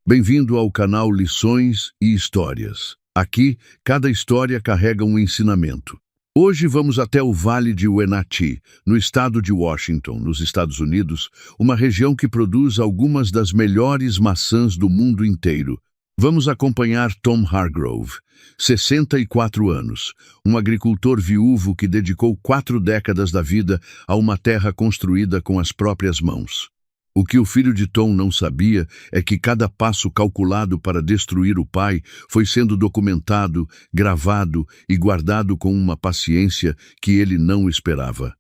Bem-vindo ao canal Lições e Histórias. Aqui, cada história carrega um ensinamento. Hoje vamos até o Vale de Wenatchee, no estado de Washington, nos Estados Unidos, uma região que produz algumas das melhores maçãs do mundo inteiro. Vamos acompanhar Tom Hargrove, 64 anos, um agricultor viúvo que dedicou 4 décadas da vida a uma terra construída com as próprias mãos. O que o filho de Tom não sabia é que cada passo calculado para destruir o pai foi sendo documentado, gravado e guardado com uma paciência que ele não esperava.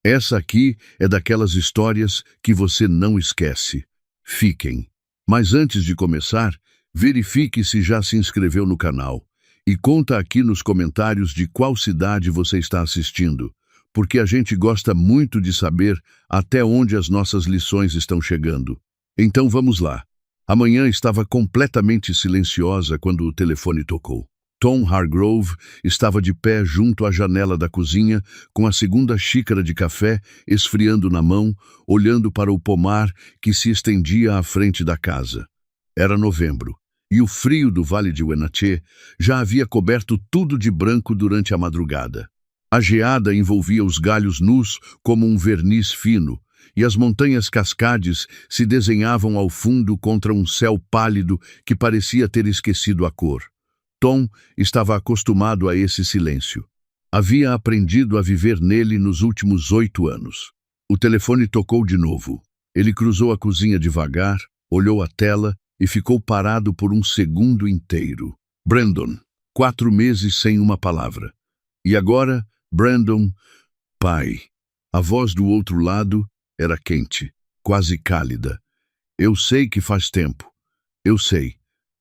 Essa aqui é daquelas histórias que você não esquece. Fiquem. Mas antes de começar, verifique se já se inscreveu no canal e conta aqui nos comentários de qual cidade você está assistindo, porque a gente gosta muito de saber até onde as nossas lições estão chegando. Então vamos lá. A manhã estava completamente silenciosa quando o telefone tocou. Tom Hargrove estava de pé junto à janela da cozinha, com a segunda xícara de café esfriando na mão, olhando para o pomar que se estendia à frente da casa. Era novembro, e o frio do Vale de Wenatchee já havia coberto tudo de branco durante a madrugada. A geada envolvia os galhos nus como um verniz fino, e as montanhas Cascades se desenhavam ao fundo contra um céu pálido que parecia ter esquecido a cor. Tom estava acostumado a esse silêncio. Havia aprendido a viver nele nos últimos 8 anos. O telefone tocou de novo. Ele cruzou a cozinha devagar, olhou a tela e ficou parado por um segundo inteiro. Brandon, 4 meses sem uma palavra. E agora, Brandon, pai. A voz do outro lado era quente, quase cálida. Eu sei que faz tempo. Eu sei.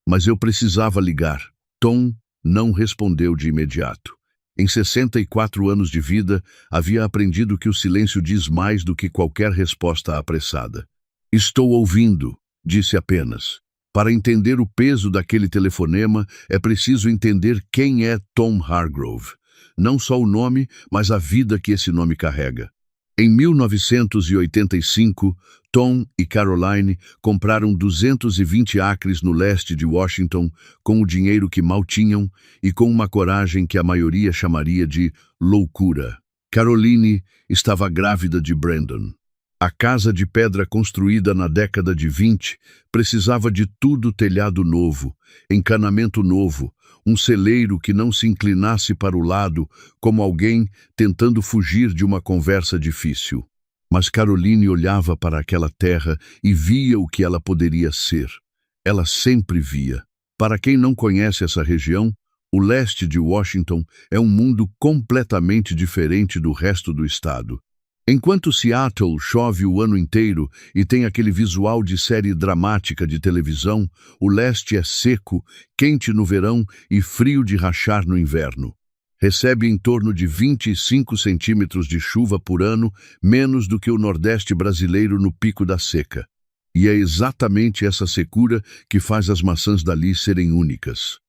Mas eu precisava ligar. Tom não respondeu de imediato. Em 64 anos de vida, havia aprendido que o silêncio diz mais do que qualquer resposta apressada. Estou ouvindo, disse apenas. Para entender o peso daquele telefonema, é preciso entender quem é Tom Hargrove. Não só o nome, mas a vida que esse nome carrega. Em 1985, Tom e Caroline compraram 220 acres no leste de Washington com o dinheiro que mal tinham e com uma coragem que a maioria chamaria de loucura. Caroline estava grávida de Brandon. A casa de pedra construída na década de 20 precisava de tudo telhado novo, encanamento novo, um celeiro que não se inclinasse para o lado, como alguém tentando fugir de uma conversa difícil. Mas Caroline olhava para aquela terra e via o que ela poderia ser. Ela sempre via. Para quem não conhece essa região, o leste de Washington é um mundo completamente diferente do resto do estado. Enquanto Seattle chove o ano inteiro e tem aquele visual de série dramática de televisão, o leste é seco, quente no verão e frio de rachar no inverno. Recebe em torno de 25 centímetros de chuva por ano, menos do que o Nordeste brasileiro no pico da seca. E é exatamente essa secura que faz as maçãs dali serem únicas.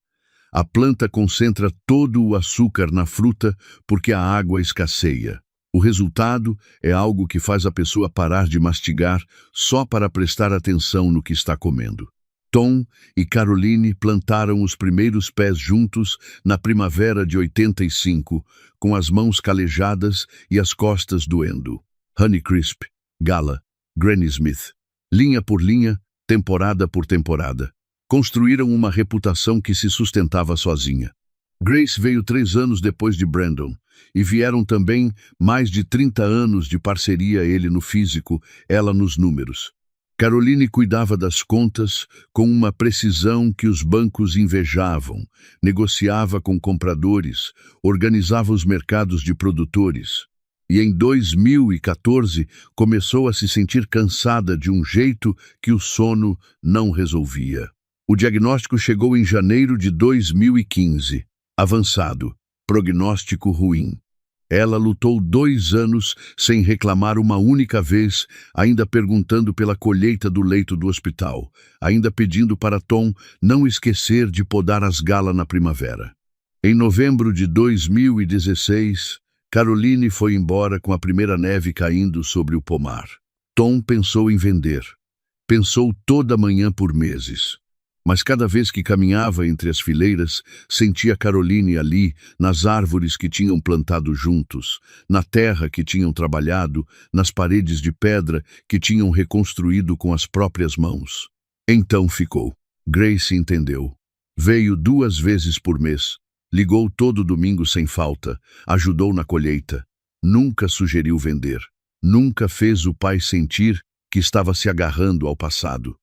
A planta concentra todo o açúcar na fruta porque a água escasseia. O resultado é algo que faz a pessoa parar de mastigar só para prestar atenção no que está comendo. Tom e Caroline plantaram os primeiros pés juntos na primavera de 85, com as mãos calejadas e as costas doendo. Honeycrisp, Gala, Granny Smith. Linha por linha, temporada por temporada. Construíram uma reputação que se sustentava sozinha. Grace veio 3 anos depois de Brandon, e vieram também mais de 30 anos de parceria, ele no físico, ela nos números. Caroline cuidava das contas com uma precisão que os bancos invejavam, negociava com compradores, organizava os mercados de produtores. E em 2014 começou a se sentir cansada de um jeito que o sono não resolvia. O diagnóstico chegou em janeiro de 2015. Avançado, prognóstico ruim. Ela lutou 2 anos sem reclamar uma única vez, ainda perguntando pela colheita do leito do hospital, ainda pedindo para Tom não esquecer de podar as galas na primavera. Em novembro de 2016, Caroline foi embora com a primeira neve caindo sobre o pomar. Tom pensou em vender. Pensou toda manhã por meses. Mas cada vez que caminhava entre as fileiras, sentia Caroline ali, nas árvores que tinham plantado juntos, na terra que tinham trabalhado, nas paredes de pedra que tinham reconstruído com as próprias mãos. Então ficou. Grace entendeu. Veio 2 vezes por mês. Ligou todo domingo sem falta. Ajudou na colheita. Nunca sugeriu vender. Nunca fez o pai sentir que estava se agarrando ao passado.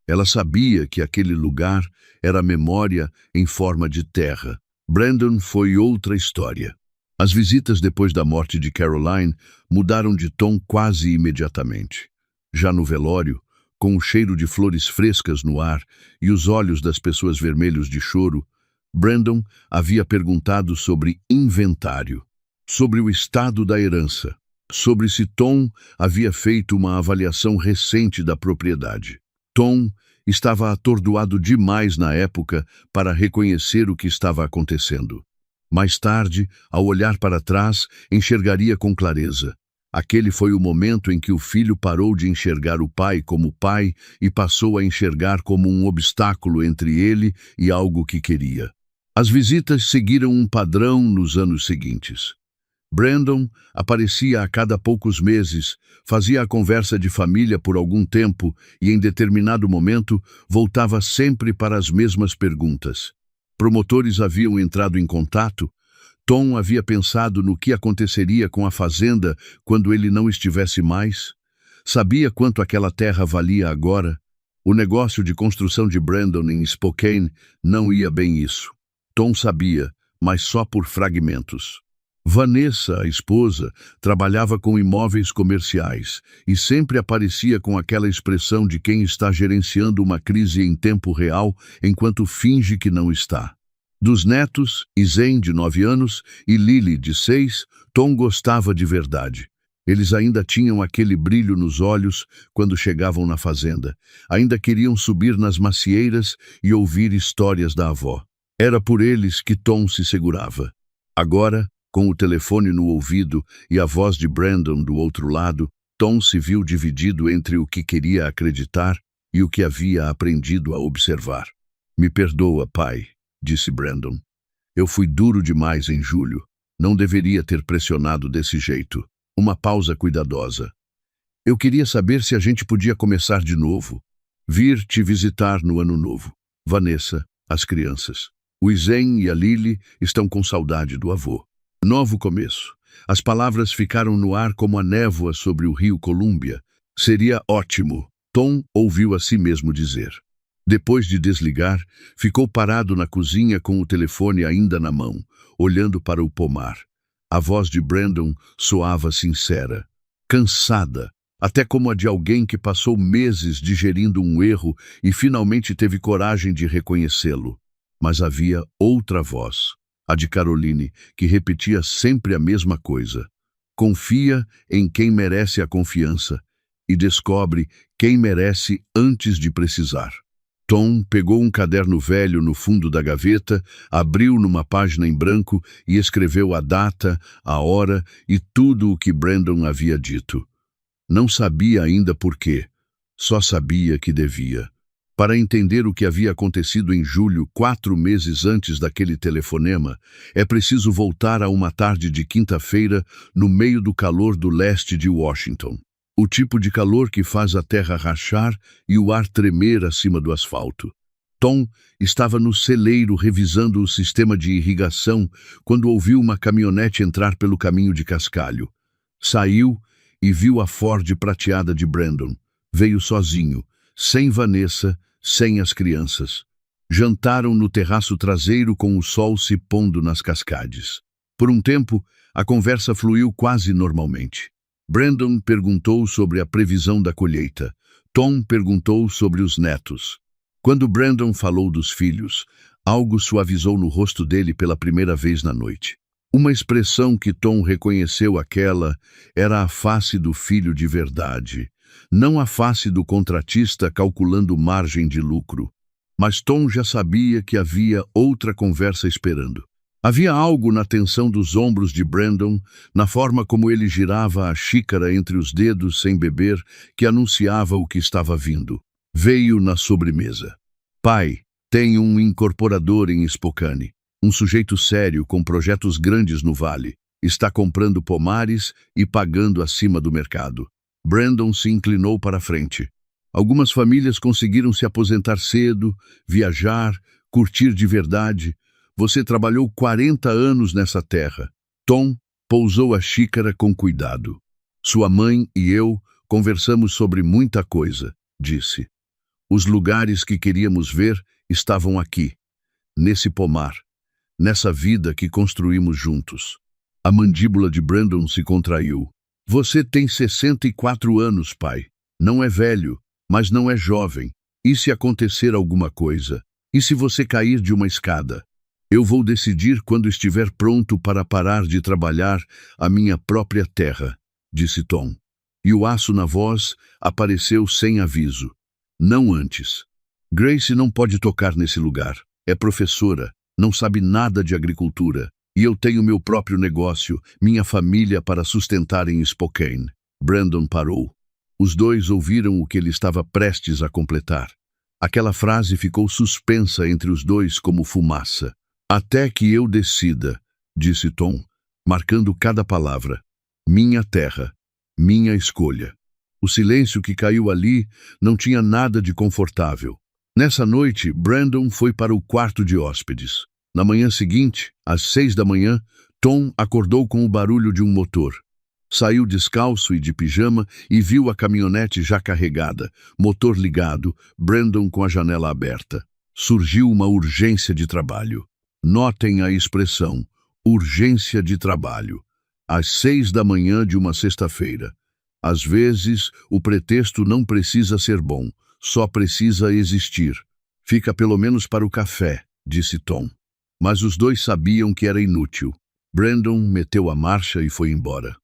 Ela sabia que aquele lugar era memória em forma de terra. Brandon foi outra história. As visitas depois da morte de Caroline mudaram de tom quase imediatamente. Já no velório, com o cheiro de flores frescas no ar e os olhos das pessoas vermelhos de choro, Brandon havia perguntado sobre inventário, sobre o estado da herança, sobre se Tom havia feito uma avaliação recente da propriedade. Tom estava atordoado demais na época para reconhecer o que estava acontecendo. Mais tarde, ao olhar para trás, enxergaria com clareza. Aquele foi o momento em que o filho parou de enxergar o pai como pai e passou a enxergar como um obstáculo entre ele e algo que queria. As visitas seguiram um padrão nos anos seguintes. Brandon aparecia a cada poucos meses, fazia a conversa de família por algum tempo e, em determinado momento, voltava sempre para as mesmas perguntas. Promotores haviam entrado em contato. Tom havia pensado no que aconteceria com a fazenda quando ele não estivesse mais. Sabia quanto aquela terra valia agora. O negócio de construção de Brandon em Spokane não ia bem isso. Tom sabia, mas só por fragmentos. Vanessa, a esposa, trabalhava com imóveis comerciais e sempre aparecia com aquela expressão de quem está gerenciando uma crise em tempo real enquanto finge que não está. Dos netos, Isen, de 9 anos, e Lily, de 6, Tom gostava de verdade. Eles ainda tinham aquele brilho nos olhos quando chegavam na fazenda. Ainda queriam subir nas macieiras e ouvir histórias da avó. Era por eles que Tom se segurava. Agora, com o telefone no ouvido e a voz de Brandon do outro lado, Tom se viu dividido entre o que queria acreditar e o que havia aprendido a observar. "Me perdoa, pai", disse Brandon. "Eu fui duro demais em julho. Não deveria ter pressionado desse jeito." Uma pausa cuidadosa. "Eu queria saber se a gente podia começar de novo. Vir te visitar no ano novo. Vanessa, as crianças. O Isen e a Lily estão com saudade do avô. Novo começo." As palavras ficaram no ar como a névoa sobre o rio Columbia. "Seria ótimo", Tom ouviu a si mesmo dizer. Depois de desligar, ficou parado na cozinha com o telefone ainda na mão, olhando para o pomar. A voz de Brandon soava sincera, cansada, até como a de alguém que passou meses digerindo um erro e finalmente teve coragem de reconhecê-lo. Mas havia outra voz, a de Caroline, que repetia sempre a mesma coisa. "Confia em quem merece a confiança e descobre quem merece antes de precisar." Tom pegou um caderno velho no fundo da gaveta, abriu numa página em branco e escreveu a data, a hora e tudo o que Brandon havia dito. Não sabia ainda por quê, só sabia que devia. Para entender o que havia acontecido em julho, 4 meses antes daquele telefonema, é preciso voltar a uma tarde de quinta-feira no meio do calor do leste de Washington. O tipo de calor que faz a terra rachar e o ar tremer acima do asfalto. Tom estava no celeiro revisando o sistema de irrigação quando ouviu uma caminhonete entrar pelo caminho de cascalho. Saiu e viu a Ford prateada de Brandon. Veio sozinho, sem Vanessa, sem as crianças. Jantaram no terraço traseiro com o sol se pondo nas cascades. Por um tempo, a conversa fluiu quase normalmente. Brandon perguntou sobre a previsão da colheita. Tom perguntou sobre os netos. Quando Brandon falou dos filhos, algo suavizou no rosto dele pela primeira vez na noite. Uma expressão que Tom reconheceu aquela era a face do filho de verdade, não a face do contratista calculando margem de lucro. Mas Tom já sabia que havia outra conversa esperando. Havia algo na tensão dos ombros de Brandon, na forma como ele girava a xícara entre os dedos sem beber, que anunciava o que estava vindo. Veio na sobremesa. "Pai", Tenho um incorporador em Spokane, um sujeito sério com projetos grandes no vale. Está comprando pomares e pagando acima do mercado. Brandon se inclinou para a frente. Algumas famílias conseguiram se aposentar cedo, viajar, curtir de verdade. Você trabalhou 40 anos nessa terra. Tom pousou a xícara com cuidado. Sua mãe e eu conversamos sobre muita coisa, disse. Os lugares que queríamos ver estavam aqui, nesse pomar, nessa vida que construímos juntos. A mandíbula de Brandon se contraiu. Você tem 64 anos, pai. Não é velho, mas não é jovem. E se acontecer alguma coisa? E se você cair de uma escada? Eu vou decidir quando estiver pronto para parar de trabalhar a minha própria terra, disse Tom. E o aço na voz apareceu sem aviso. Não antes. Grace não pode tocar nesse lugar. É professora, não sabe nada de agricultura. E eu tenho meu próprio negócio, minha família para sustentar em Spokane. Brandon parou. Os dois ouviram o que ele estava prestes a completar. Aquela frase ficou suspensa entre os dois como fumaça. Até que eu decida, disse Tom, marcando cada palavra. Minha terra, minha escolha. O silêncio que caiu ali não tinha nada de confortável. Nessa noite, Brandon foi para o quarto de hóspedes. Na manhã seguinte, às 6 da manhã, Tom acordou com o barulho de um motor. Saiu descalço e de pijama e viu a caminhonete já carregada, motor ligado, Brandon com a janela aberta. Surgiu uma urgência de trabalho. Notem a expressão, urgência de trabalho. Às 6 da manhã de uma sexta-feira. Às vezes, o pretexto não precisa ser bom, só precisa existir. Fica pelo menos para o café, disse Tom. Mas os dois sabiam que era inútil. Brandon meteu a marcha e foi embora.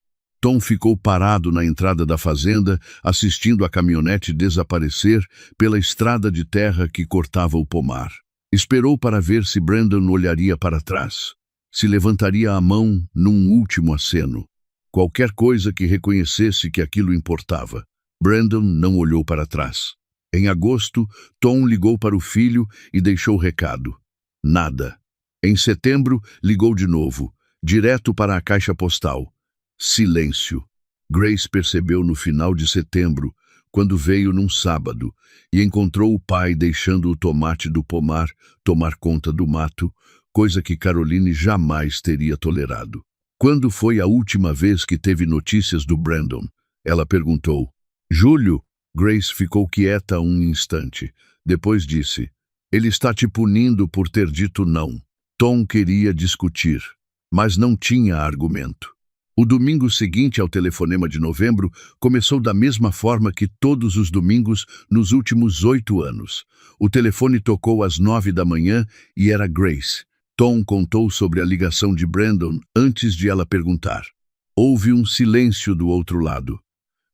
Tom ficou parado na entrada da fazenda, assistindo a caminhonete desaparecer pela estrada de terra que cortava o pomar. Esperou para ver se Brandon olharia para trás, se levantaria a mão num último aceno. Qualquer coisa que reconhecesse que aquilo importava. Brandon não olhou para trás. Em agosto, Tom ligou para o filho e deixou recado. Nada. Em setembro, ligou de novo, direto para a caixa postal. Silêncio. Grace percebeu no final de setembro, quando veio num sábado, e encontrou o pai deixando o tomate do pomar tomar conta do mato, coisa que Caroline jamais teria tolerado. Quando foi a última vez que teve notícias do Brandon? Ela perguntou. Julho. Grace ficou quieta um instante. Depois disse, ele está te punindo por ter dito não. Tom queria discutir, mas não tinha argumento. O domingo seguinte ao telefonema de novembro começou da mesma forma que todos os domingos nos últimos 8 anos. O telefone tocou às 9 da manhã e era Grace. Tom contou sobre a ligação de Brandon antes de ela perguntar. Houve um silêncio do outro lado.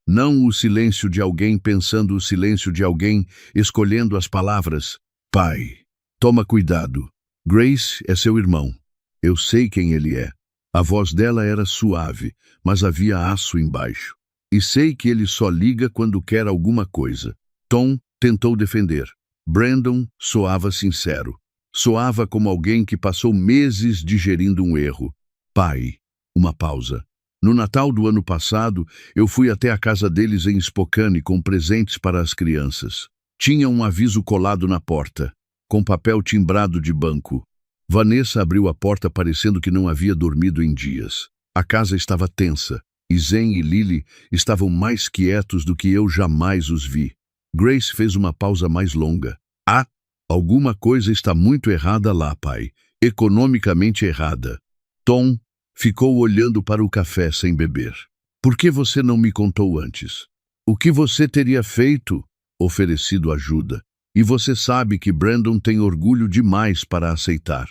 Não o silêncio de alguém pensando o silêncio de alguém escolhendo as palavras. Pai, toma cuidado. Grace é seu irmão. Eu sei quem ele é. A voz dela era suave, mas havia aço embaixo. E sei que ele só liga quando quer alguma coisa. Tom tentou defender. Brandon soava sincero. Soava como alguém que passou meses digerindo um erro. Pai, uma pausa. No Natal do ano passado, eu fui até a casa deles em Spokane com presentes para as crianças. Tinha um aviso colado na porta, com papel timbrado de banco. Vanessa abriu a porta parecendo que não havia dormido em dias. A casa estava tensa, e Zen e Lily estavam mais quietos do que eu jamais os vi. Grace fez uma pausa mais longa. Ah, alguma coisa está muito errada lá, pai. Economicamente errada. Tom ficou olhando para o café sem beber. Por que você não me contou antes? O que você teria feito? Oferecido ajuda. E você sabe que Brandon tem orgulho demais para aceitar.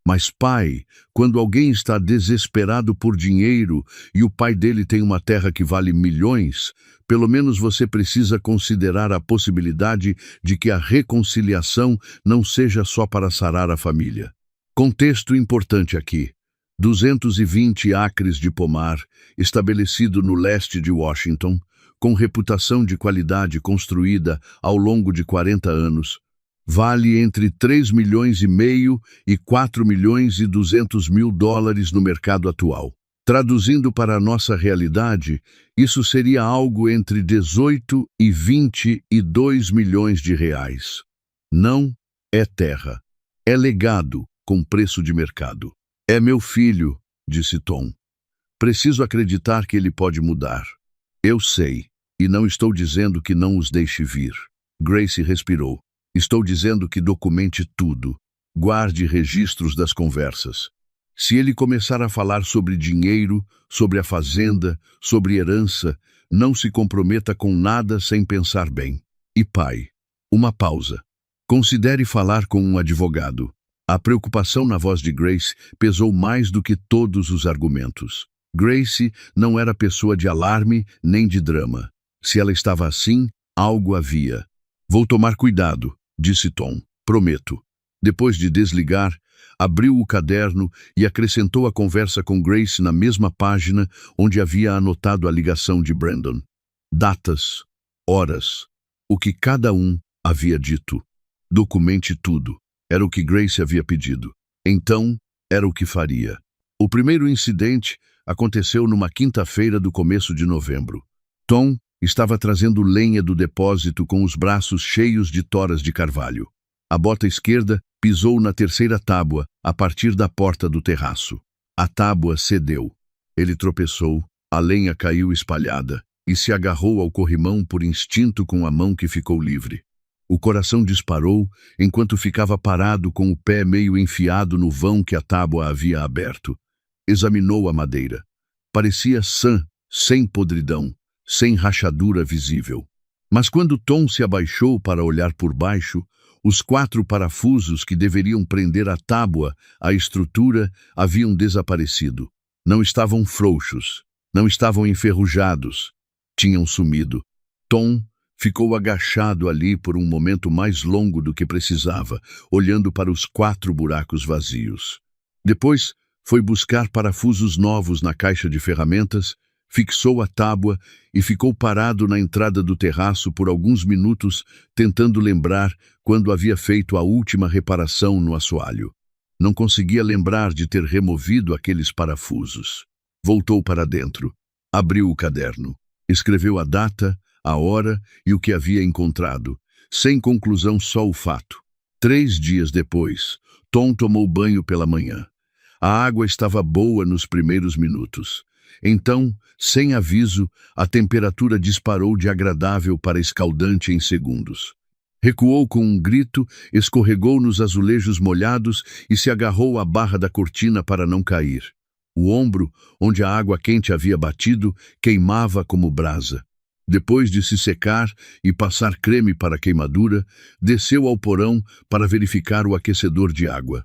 Mas pai, quando alguém está desesperado por dinheiro e o pai dele tem uma terra que vale milhões, pelo menos você precisa considerar a possibilidade de que a reconciliação não seja só para sarar a família. Contexto importante aqui. 220 acres de pomar, estabelecido no leste de Washington, com reputação de qualidade construída ao longo de 40 anos. Vale entre 3,5 milhões e 4,2 milhões no mercado atual. Traduzindo para a nossa realidade, isso seria algo entre 18 e 22 milhões de reais. Não é terra. É legado com preço de mercado. É meu filho, disse Tom. Preciso acreditar que ele pode mudar. Eu sei, e não estou dizendo que não os deixe vir. Grace respirou. Estou dizendo que documente tudo. Guarde registros das conversas. Se ele começar a falar sobre dinheiro, sobre a fazenda, sobre herança, não se comprometa com nada sem pensar bem. E pai, uma pausa. Considere falar com um advogado. A preocupação na voz de Grace pesou mais do que todos os argumentos. Grace não era pessoa de alarme nem de drama. Se ela estava assim, algo havia. Vou tomar cuidado, disse Tom. Prometo. Depois de desligar, abriu o caderno e acrescentou a conversa com Grace na mesma página onde havia anotado a ligação de Brandon. Datas, horas, o que cada um havia dito. Documente tudo. Era o que Grace havia pedido. Então, era o que faria. O primeiro incidente aconteceu numa quinta-feira do começo de novembro. Tom estava trazendo lenha do depósito com os braços cheios de toras de carvalho. A bota esquerda pisou na terceira tábua a partir da porta do terraço. A tábua cedeu. Ele tropeçou, a lenha caiu espalhada e se agarrou ao corrimão por instinto com a mão que ficou livre. O coração disparou enquanto ficava parado com o pé meio enfiado no vão que a tábua havia aberto. Examinou a madeira. Parecia sã, sem podridão, sem rachadura visível. Mas quando Tom se abaixou para olhar por baixo, os 4 parafusos que deveriam prender a tábua à estrutura haviam desaparecido. Não estavam frouxos, não estavam enferrujados, tinham sumido. Tom ficou agachado ali por um momento mais longo do que precisava, olhando para os 4 buracos vazios. Depois, foi buscar parafusos novos na caixa de ferramentas, fixou a tábua e ficou parado na entrada do terraço por alguns minutos, tentando lembrar quando havia feito a última reparação no assoalho. Não conseguia lembrar de ter removido aqueles parafusos. Voltou para dentro. Abriu o caderno. Escreveu a data, a hora e o que havia encontrado. Sem conclusão, só o fato. 3 dias depois, Tom tomou banho pela manhã. A água estava boa nos primeiros minutos. Então, sem aviso, a temperatura disparou de agradável para escaldante em segundos. Recuou com um grito, escorregou nos azulejos molhados e se agarrou à barra da cortina para não cair. O ombro, onde a água quente havia batido, queimava como brasa. Depois de se secar e passar creme para a queimadura, desceu ao porão para verificar o aquecedor de água.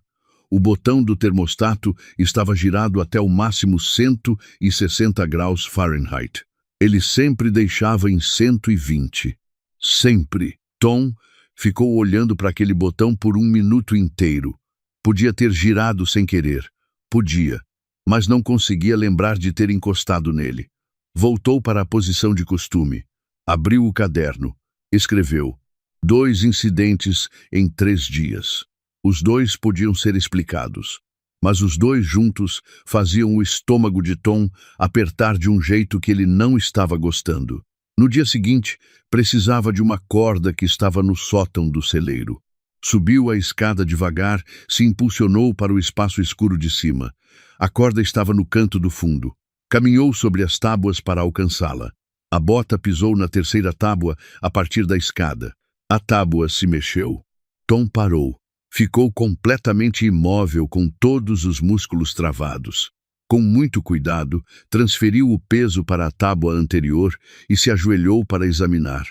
O botão do termostato estava girado até o máximo 160 graus Fahrenheit. Ele sempre deixava em 120. Sempre. Tom ficou olhando para aquele botão por 1 minuto inteiro. Podia ter girado sem querer. Podia. Mas não conseguia lembrar de ter encostado nele. Voltou para a posição de costume. Abriu o caderno. Escreveu. 2 incidentes em 3 dias. Os 2 podiam ser explicados, mas os 2 juntos faziam o estômago de Tom apertar de um jeito que ele não estava gostando. No dia seguinte, precisava de uma corda que estava no sótão do celeiro. Subiu a escada devagar, se impulsionou para o espaço escuro de cima. A corda estava no canto do fundo. Caminhou sobre as tábuas para alcançá-la. A bota pisou na terceira tábua a partir da escada. A tábua se mexeu. Tom parou. Ficou completamente imóvel com todos os músculos travados. Com muito cuidado, transferiu o peso para a tábua anterior e se ajoelhou para examinar.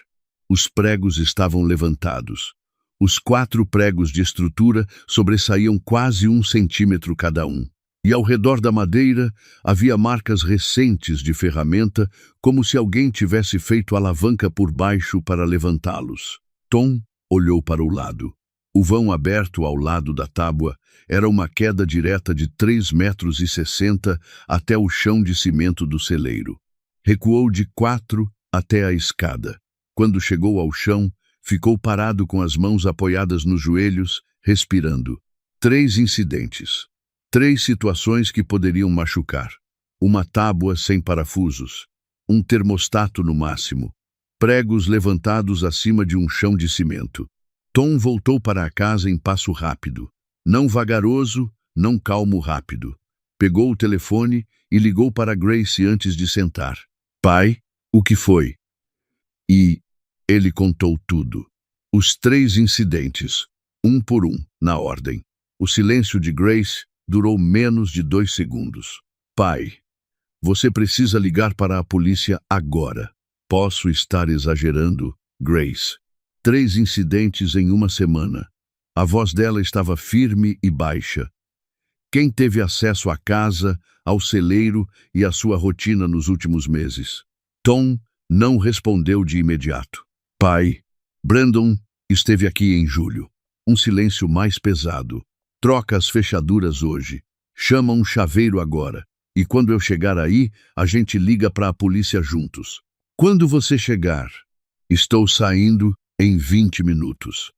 Os pregos estavam levantados. Os 4 pregos de estrutura sobressaíam quase 1 centímetro cada um. E ao redor da madeira havia marcas recentes de ferramenta, como se alguém tivesse feito alavanca por baixo para levantá-los. Tom olhou para o lado. O vão aberto ao lado da tábua era uma queda direta de 3,60 metros até o chão de cimento do celeiro. Recuou de 4 até a escada. Quando chegou ao chão, Ficou parado com as mãos apoiadas nos joelhos, respirando. 3 incidentes. 3 situações que poderiam machucar. Uma tábua sem parafusos. Um termostato no máximo. Pregos levantados acima de um chão de cimento. Tom voltou para a casa em passo rápido. Não vagaroso, não calmo rápido. Pegou o telefone e ligou para Grace antes de sentar. Pai, o que foi? E ele contou tudo. Os 3 incidentes, um por um, na ordem. O silêncio de Grace durou menos de 2 segundos. Pai, você precisa ligar para a polícia agora. Posso estar exagerando, Grace. 3 incidentes em uma semana. A voz dela estava firme e baixa. Quem teve acesso à casa, ao celeiro e à sua rotina nos últimos meses? Tom não respondeu de imediato. Pai, Brandon esteve aqui em julho. Um silêncio mais pesado. Troca as fechaduras hoje. Chama um chaveiro agora. E quando eu chegar aí, a gente liga para a polícia juntos. Quando você chegar? Estou saindo em 20 minutos.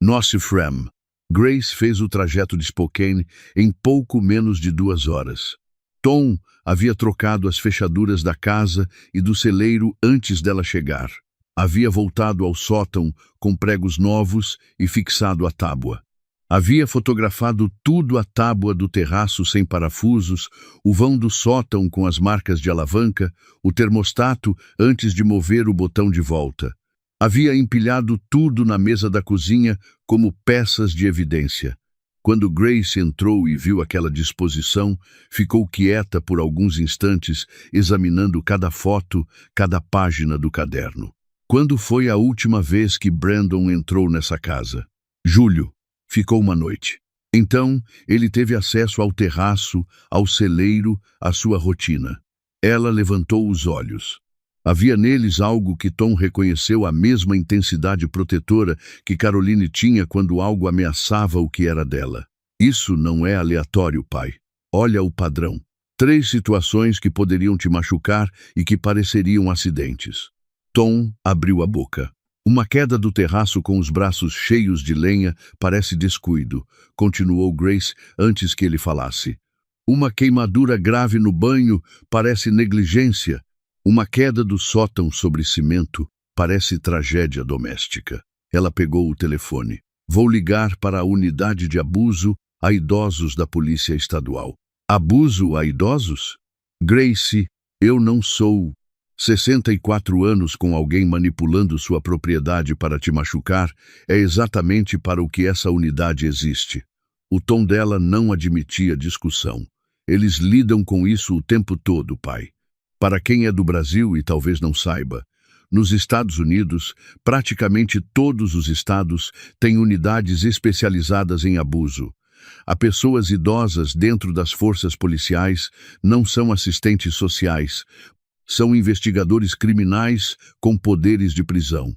Nossa Frem. Grace fez o trajeto de Spokane em pouco menos de 2 horas. Tom havia trocado as fechaduras da casa e do celeiro antes dela chegar. Havia voltado ao sótão com pregos novos e fixado a tábua. Havia fotografado tudo a tábua do terraço sem parafusos, o vão do sótão com as marcas de alavanca, o termostato antes de mover o botão de volta. Havia empilhado tudo na mesa da cozinha como peças de evidência. Quando Grace entrou e viu aquela disposição, ficou quieta por alguns instantes, examinando cada foto, cada página do caderno. Quando foi a última vez que Brandon entrou nessa casa? Julho. Ficou uma noite. Então, ele teve acesso ao terraço, ao celeiro, à sua rotina. Ela levantou os olhos. Havia neles algo que Tom reconheceu, a mesma intensidade protetora que Caroline tinha quando algo ameaçava o que era dela. Isso não é aleatório, pai. Olha o padrão. 3 situações que poderiam te machucar e que pareceriam acidentes. Tom abriu a boca. Uma queda do terraço com os braços cheios de lenha parece descuido, continuou Grace antes que ele falasse. Uma queimadura grave no banho parece negligência. Uma queda do sótão sobre cimento parece tragédia doméstica. Ela pegou o telefone. Vou ligar para a unidade de abuso a idosos da Polícia Estadual. Abuso a idosos? Grace, eu não sou... 64 anos com alguém manipulando sua propriedade para te machucar é exatamente para o que essa unidade existe. O tom dela não admitia discussão. Eles lidam com isso o tempo todo, pai. Para quem é do Brasil e talvez não saiba, nos Estados Unidos, praticamente todos os estados têm unidades especializadas em abuso. Há pessoas idosas dentro das forças policiais, não são assistentes sociais, são investigadores criminais com poderes de prisão.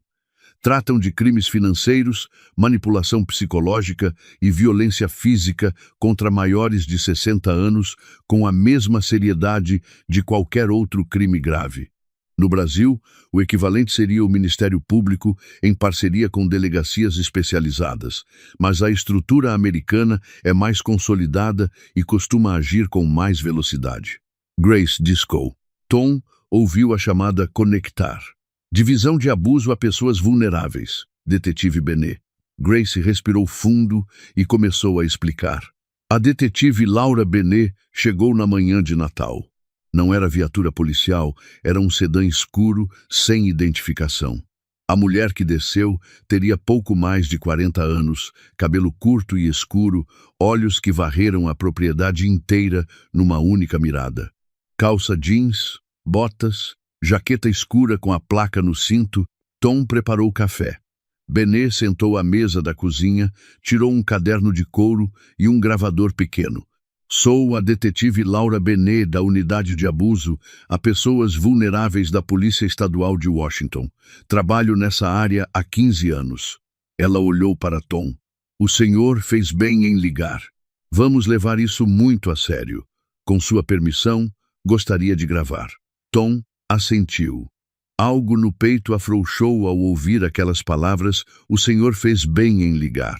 Tratam de crimes financeiros, manipulação psicológica e violência física contra maiores de 60 anos com a mesma seriedade de qualquer outro crime grave. No Brasil, o equivalente seria o Ministério Público em parceria com delegacias especializadas, mas a estrutura americana é mais consolidada e costuma agir com mais velocidade. Grace discou. Tom ouviu a chamada conectar. Divisão de abuso a pessoas vulneráveis. Detetive Benet. Grace respirou fundo e começou a explicar. A detetive Laura Benet chegou na manhã de Natal. Não era viatura policial, era um sedã escuro, sem identificação. A mulher que desceu teria pouco mais de 40 anos, cabelo curto e escuro, olhos que varreram a propriedade inteira numa única mirada. Calça jeans, botas, jaqueta escura com a placa no cinto. Tom preparou café. Benet sentou à mesa da cozinha, tirou um caderno de couro e um gravador pequeno. Sou a detetive Laura Benet, da unidade de abuso a pessoas vulneráveis da Polícia Estadual de Washington. Trabalho nessa área há 15 anos. Ela olhou para Tom. O senhor fez bem em ligar. Vamos levar isso muito a sério. Com sua permissão, gostaria de gravar. Tom assentiu. Algo no peito afrouxou ao ouvir aquelas palavras. O senhor fez bem em ligar.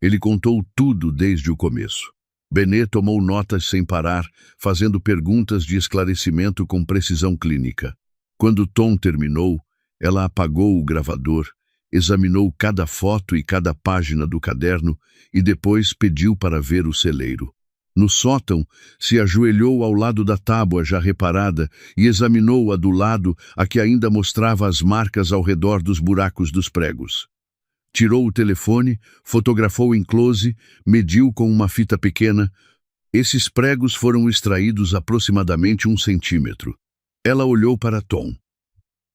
Ele contou tudo desde o começo. Benet tomou notas sem parar, fazendo perguntas de esclarecimento com precisão clínica. Quando Tom terminou, ela apagou o gravador, examinou cada foto e cada página do caderno e depois pediu para ver o celeiro. No sótão, se ajoelhou ao lado da tábua já reparada e examinou a do lado, a que ainda mostrava as marcas ao redor dos buracos dos pregos. Tirou o telefone, fotografou em close, mediu com uma fita pequena. Esses pregos foram extraídos aproximadamente 1 centímetro. Ela olhou para Tom.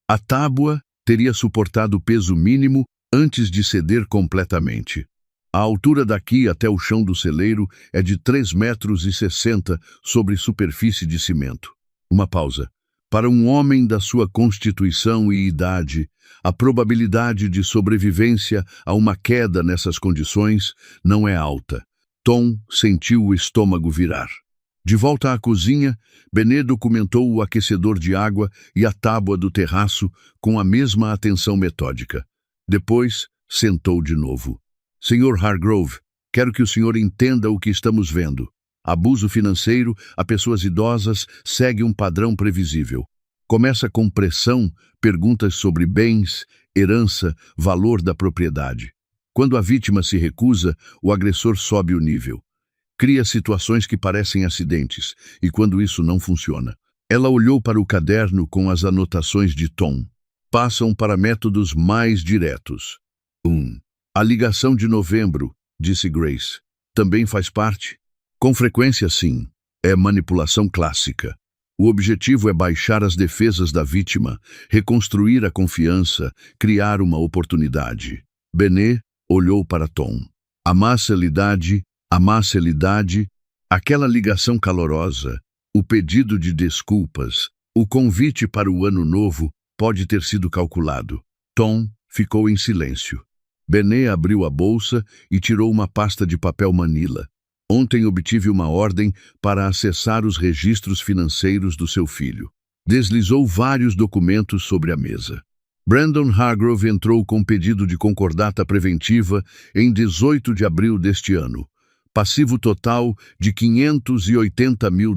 A tábua teria suportado o peso mínimo antes de ceder completamente. A altura daqui até o chão do celeiro é de 3,60 metros sobre superfície de cimento. Uma pausa. Para um homem da sua constituição e idade, a probabilidade de sobrevivência a uma queda nessas condições não é alta. Tom sentiu o estômago virar. De volta à cozinha, Benet documentou o aquecedor de água e a tábua do terraço com a mesma atenção metódica. Depois, sentou de novo. Sr. Hargrove, quero que o senhor entenda o que estamos vendo. Abuso financeiro a pessoas idosas segue um padrão previsível. Começa com pressão, perguntas sobre bens, herança, valor da propriedade. Quando a vítima se recusa, o agressor sobe o nível. Cria situações que parecem acidentes, e quando isso não funciona. Ela olhou para o caderno com as anotações de Tom. Passam para métodos mais diretos. 1. A ligação de novembro, disse Grace, também faz parte? Com frequência, sim. É manipulação clássica. O objetivo é baixar as defesas da vítima, reconstruir a confiança, criar uma oportunidade. Benet olhou para Tom. A macilidade, aquela ligação calorosa, o pedido de desculpas, o convite para o ano novo pode ter sido calculado. Tom ficou em silêncio. Benet abriu a bolsa e tirou uma pasta de papel manila. Ontem obtive uma ordem para acessar os registros financeiros do seu filho. Deslizou vários documentos sobre a mesa. Brandon Hargrove entrou com pedido de concordata preventiva em 18 de abril deste ano. Passivo total de $580 mil.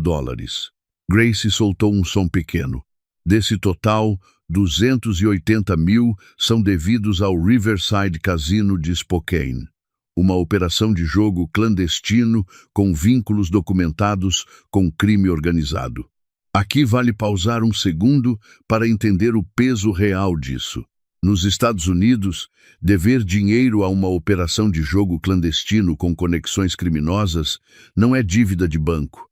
Grace soltou um som pequeno. Desse total, 280 mil são devidos ao Riverside Casino de Spokane. Uma operação de jogo clandestino com vínculos documentados com crime organizado. Aqui vale pausar um segundo para entender o peso real disso. Nos Estados Unidos, dever dinheiro a uma operação de jogo clandestino com conexões criminosas não é dívida de banco.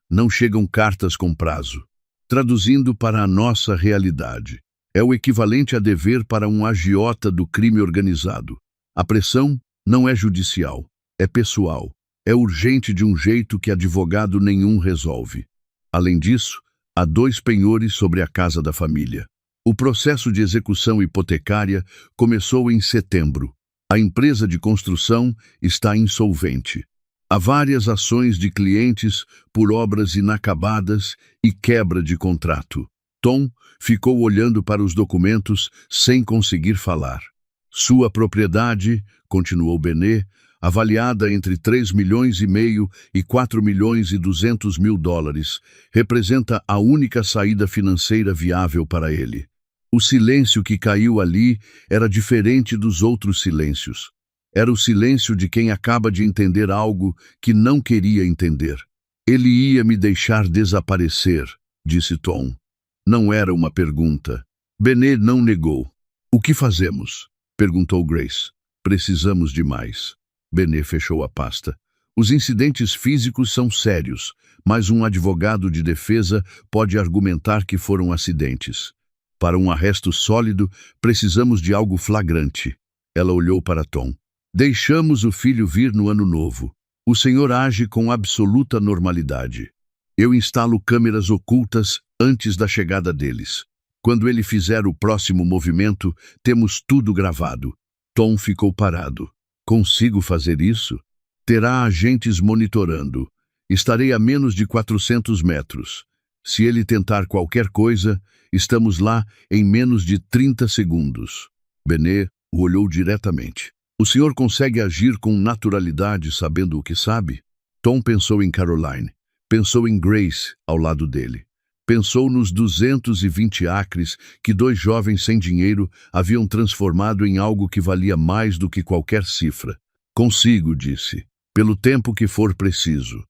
Não chegam cartas com prazo. Traduzindo para a nossa realidade, é o equivalente a dever para um agiota do crime organizado. A pressão não é judicial, é pessoal, é urgente de um jeito que advogado nenhum resolve. Além disso, há 2 penhores sobre a casa da família. O processo de execução hipotecária começou em setembro. A empresa de construção está insolvente. Há várias ações de clientes por obras inacabadas e quebra de contrato. Tom ficou olhando para os documentos sem conseguir falar. Sua propriedade, continuou Benet, avaliada entre 3,5 milhões e 4,2 milhões, representa a única saída financeira viável para ele. O silêncio que caiu ali era diferente dos outros silêncios. Era o silêncio de quem acaba de entender algo que não queria entender. Ele ia me deixar desaparecer, disse Tom. Não era uma pergunta. Benet não negou. O que fazemos? Perguntou Grace. Precisamos de mais. Benet fechou a pasta. Os incidentes físicos são sérios, mas um advogado de defesa pode argumentar que foram acidentes. Para um arresto sólido, precisamos de algo flagrante. Ela olhou para Tom. Deixamos o filho vir no ano novo. O senhor age com absoluta normalidade. Eu instalo câmeras ocultas antes da chegada deles. Quando ele fizer o próximo movimento, temos tudo gravado. Tom ficou parado. Consigo fazer isso? Terá agentes monitorando. Estarei a menos de 400 metros. Se ele tentar qualquer coisa, estamos lá em menos de 30 segundos. Benet o olhou diretamente. O senhor consegue agir com naturalidade sabendo o que sabe? Tom pensou em Caroline. Pensou em Grace ao lado dele. Pensou nos 220 acres que dois jovens sem dinheiro haviam transformado em algo que valia mais do que qualquer cifra. Consigo, disse, pelo tempo que for preciso.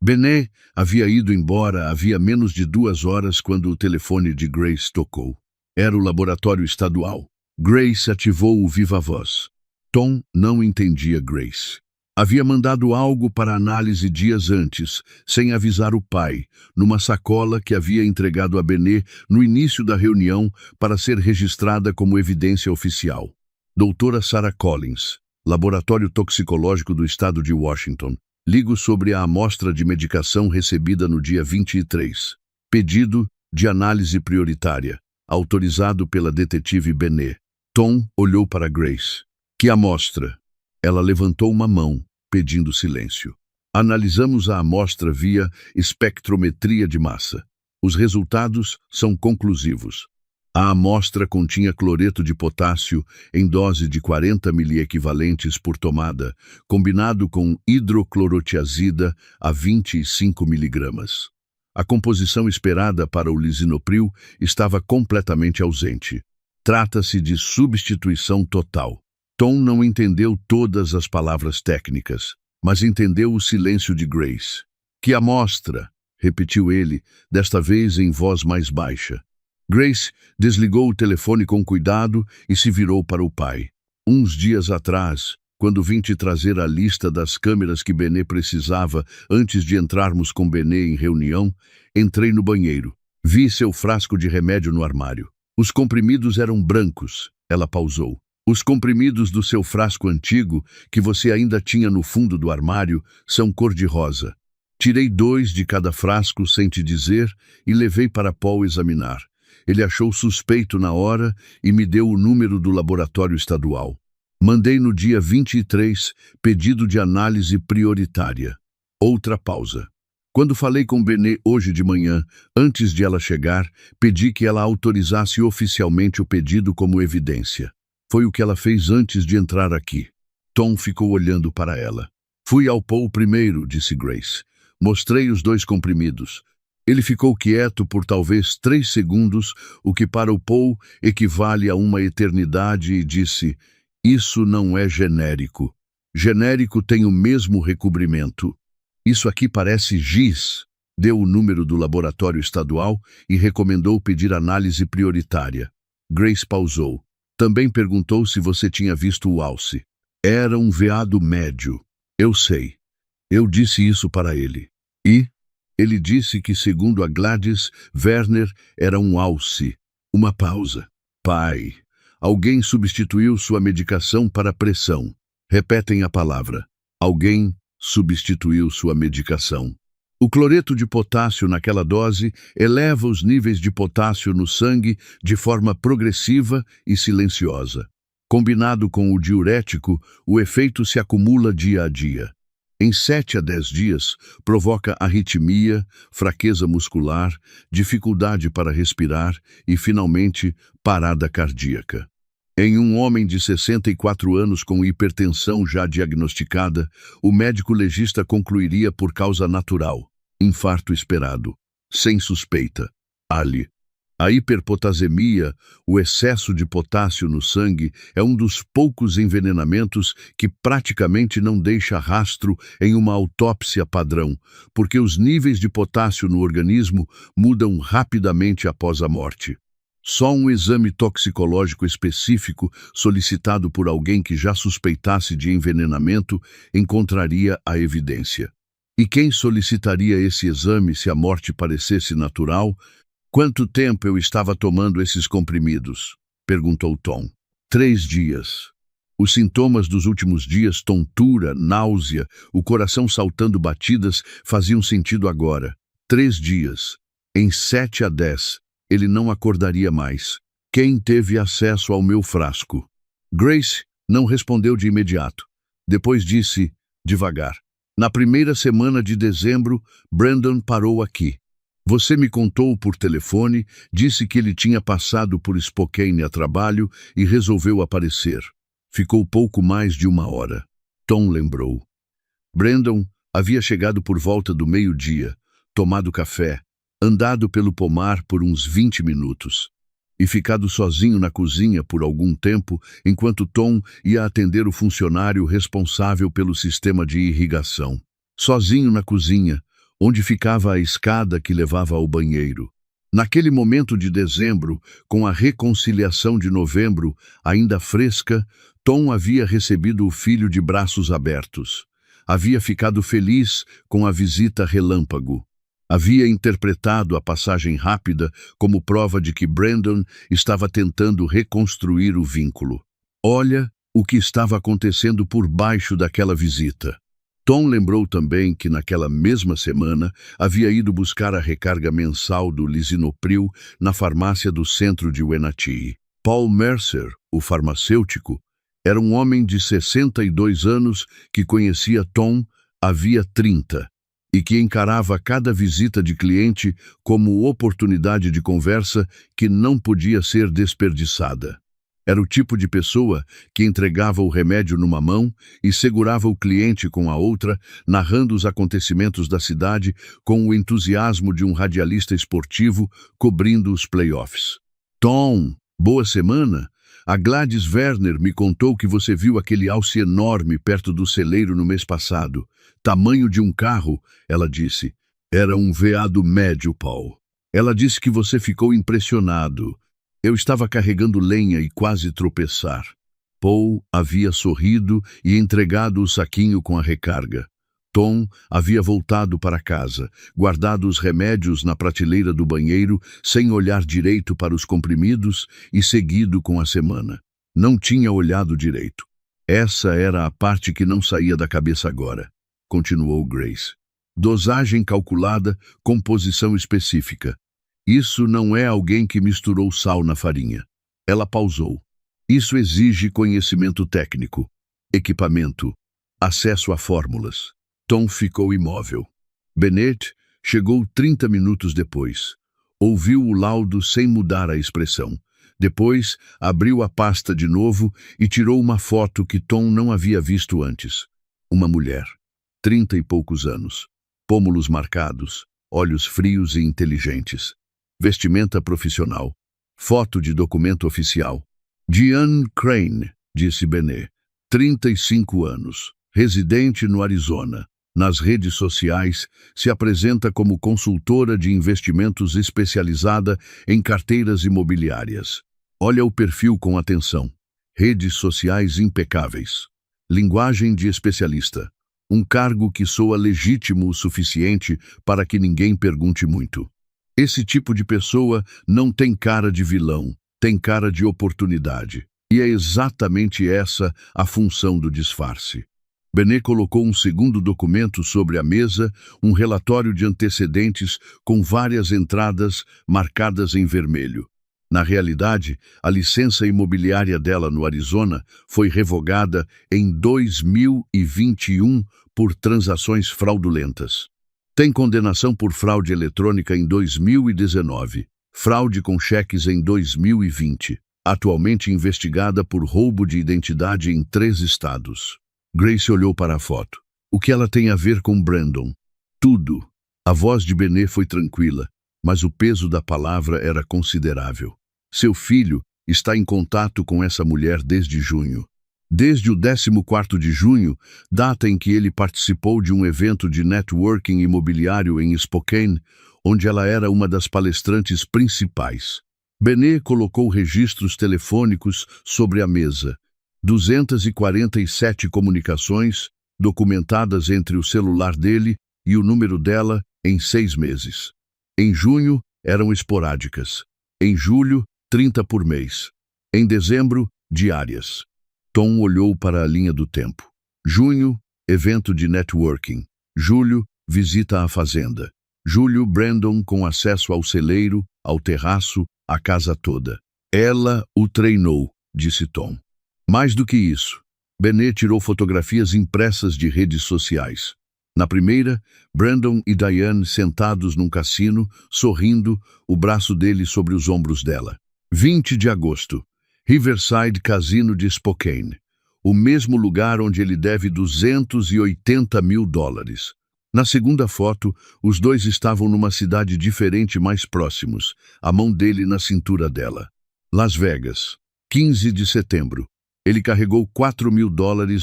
Benet havia ido embora havia menos de 2 horas quando o telefone de Grace tocou. Era o laboratório estadual. Grace ativou o viva-voz. Tom não entendia Grace. Havia mandado algo para análise dias antes, sem avisar o pai, numa sacola que havia entregado a Benet no início da reunião para ser registrada como evidência oficial. Doutora Sarah Collins, Laboratório Toxicológico do Estado de Washington. Ligo sobre a amostra de medicação recebida no dia 23. Pedido de análise prioritária, autorizado pela detetive Benet. Tom olhou para Grace. Que amostra? Ela levantou uma mão, pedindo silêncio. Analisamos a amostra via espectrometria de massa. Os resultados são conclusivos. A amostra continha cloreto de potássio em dose de 40 miliequivalentes por tomada, combinado com hidroclorotiazida a 25 miligramas. A composição esperada para o lisinopril estava completamente ausente. Trata-se de substituição total. Tom não entendeu todas as palavras técnicas, mas entendeu o silêncio de Grace. Que amostra? Repetiu ele, desta vez em voz mais baixa. Grace desligou o telefone com cuidado e se virou para o pai. Uns dias atrás, quando vim te trazer a lista das câmeras que Benet precisava antes de entrarmos com Benet em reunião, entrei no banheiro. Vi seu frasco de remédio no armário. Os comprimidos eram brancos. Ela pausou. Os comprimidos do seu frasco antigo, que você ainda tinha no fundo do armário, são cor-de-rosa. Tirei 2 de cada frasco sem te dizer e levei para Paul examinar. Ele achou suspeito na hora e me deu o número do laboratório estadual. Mandei no dia 23 pedido de análise prioritária. Outra pausa. Quando falei com Benet hoje de manhã, antes de ela chegar, pedi que ela autorizasse oficialmente o pedido como evidência. Foi o que ela fez antes de entrar aqui. Tom ficou olhando para ela. Fui ao Paul primeiro, disse Grace. Mostrei os 2 comprimidos. Ele ficou quieto por talvez 3 segundos, o que para o Paul equivale a uma eternidade, e disse: isso não é genérico. Genérico tem o mesmo recobrimento. Isso aqui parece giz. Deu o número do laboratório estadual e recomendou pedir análise prioritária. Grace pausou. Também perguntou se você tinha visto o alce. Era um veado médio. Eu sei. Eu disse isso para ele. E? Ele disse que, segundo a Gladys, Werner era um alce. Uma pausa. Pai, alguém substituiu sua medicação para pressão. Repetem a palavra. Alguém substituiu sua medicação. O cloreto de potássio naquela dose eleva os níveis de potássio no sangue de forma progressiva e silenciosa. Combinado com o diurético, o efeito se acumula dia a dia. Em 7 a 10 dias, provoca arritmia, fraqueza muscular, dificuldade para respirar e, finalmente, parada cardíaca. Em um homem de 64 anos com hipertensão já diagnosticada, o médico legista concluiria por causa natural, infarto esperado, sem suspeita. Ali. A hiperpotassemia, o excesso de potássio no sangue, é um dos poucos envenenamentos que praticamente não deixa rastro em uma autópsia padrão, porque os níveis de potássio no organismo mudam rapidamente após a morte. Só um exame toxicológico específico, solicitado por alguém que já suspeitasse de envenenamento, encontraria a evidência. E quem solicitaria esse exame se a morte parecesse natural? Quanto tempo eu estava tomando esses comprimidos? Perguntou Tom. 3 dias. Os sintomas dos últimos dias, tontura, náusea, o coração saltando batidas, faziam sentido agora. 3 dias. Em 7 a 10, ele não acordaria mais. Quem teve acesso ao meu frasco? Grace não respondeu de imediato. Depois disse, devagar. Na primeira semana de dezembro, Brandon parou aqui. Você me contou por telefone, disse que ele tinha passado por Spokane a trabalho e resolveu aparecer. Ficou pouco mais de 1 hora. Tom lembrou. Brandon havia chegado por volta do meio-dia, tomado café, andado pelo pomar por uns 20 minutos e ficado sozinho na cozinha por algum tempo enquanto Tom ia atender o funcionário responsável pelo sistema de irrigação. Sozinho na cozinha, onde ficava a escada que levava ao banheiro. Naquele momento de dezembro, com a reconciliação de novembro ainda fresca, Tom havia recebido o filho de braços abertos. Havia ficado feliz com a visita relâmpago. Havia interpretado a passagem rápida como prova de que Brandon estava tentando reconstruir o vínculo. Olha o que estava acontecendo por baixo daquela visita. Tom lembrou também que naquela mesma semana havia ido buscar a recarga mensal do lisinopril na farmácia do centro de Wenatchee. Paul Mercer, o farmacêutico, era um homem de 62 anos que conhecia Tom havia 30 e que encarava cada visita de cliente como oportunidade de conversa que não podia ser desperdiçada. Era o tipo de pessoa que entregava o remédio numa mão e segurava o cliente com a outra, narrando os acontecimentos da cidade com o entusiasmo de um radialista esportivo cobrindo os playoffs. Tom, boa semana! A Gladys Werner me contou que você viu aquele alce enorme perto do celeiro no mês passado. Tamanho de um carro, ela disse. Era um veado médio, Paul. Ela disse que você ficou impressionado. Eu estava carregando lenha e quase tropeçar. Paul havia sorrido e entregado o saquinho com a recarga. Tom havia voltado para casa, guardado os remédios na prateleira do banheiro, sem olhar direito para os comprimidos e seguido com a semana. Não tinha olhado direito. Essa era a parte que não saía da cabeça agora, continuou Grace. Dosagem calculada, composição específica. Isso não é alguém que misturou sal na farinha. Ela pausou. Isso exige conhecimento técnico, equipamento, acesso a fórmulas. Tom ficou imóvel. Bennett chegou 30 minutos depois. Ouviu o laudo sem mudar a expressão. Depois, abriu a pasta de novo e tirou uma foto que Tom não havia visto antes. Uma mulher, 30 e poucos anos, pômulos marcados, olhos frios e inteligentes. Vestimenta profissional. Foto de documento oficial. Diane Crane, disse Bennett, 35 anos, residente no Arizona. Nas redes sociais, se apresenta como consultora de investimentos especializada em carteiras imobiliárias. Olha o perfil com atenção. Redes sociais impecáveis. Linguagem de especialista. Um cargo que soa legítimo o suficiente para que ninguém pergunte muito. Esse tipo de pessoa não tem cara de vilão, tem cara de oportunidade. E é exatamente essa a função do disfarce. Bennett colocou um segundo documento sobre a mesa, um relatório de antecedentes com várias entradas marcadas em vermelho. Na realidade, a licença imobiliária dela no Arizona foi revogada em 2021 por transações fraudulentas. Tem condenação por fraude eletrônica em 2019, fraude com cheques em 2020, atualmente investigada por roubo de identidade em 3 estados. Grace olhou para a foto. O que ela tem a ver com Brandon? Tudo. A voz de Bennett foi tranquila, mas o peso da palavra era considerável. Seu filho está em contato com essa mulher desde junho. Desde o 14º de junho, data em que ele participou de um evento de networking imobiliário em Spokane, onde ela era uma das palestrantes principais. Bennett colocou registros telefônicos sobre a mesa. 247 comunicações, documentadas entre o celular dele e o número dela em 6 meses. Em junho, eram esporádicas. Em julho, 30 por mês. Em dezembro, diárias. Tom olhou para a linha do tempo. Junho, evento de networking. Julho, visita à fazenda. Julho, Brandon com acesso ao celeiro, ao terraço, à casa toda. Ela o treinou, disse Tom. Mais do que isso, Bennett tirou fotografias impressas de redes sociais. Na primeira, Brandon e Diane sentados num cassino, sorrindo, o braço dele sobre os ombros dela. 20 de agosto. Riverside Casino de Spokane. O mesmo lugar onde ele deve $280 mil. Na segunda foto, os dois estavam numa cidade diferente mais próximos, a mão dele na cintura dela. Las Vegas, 15 de setembro. Ele carregou $4 mil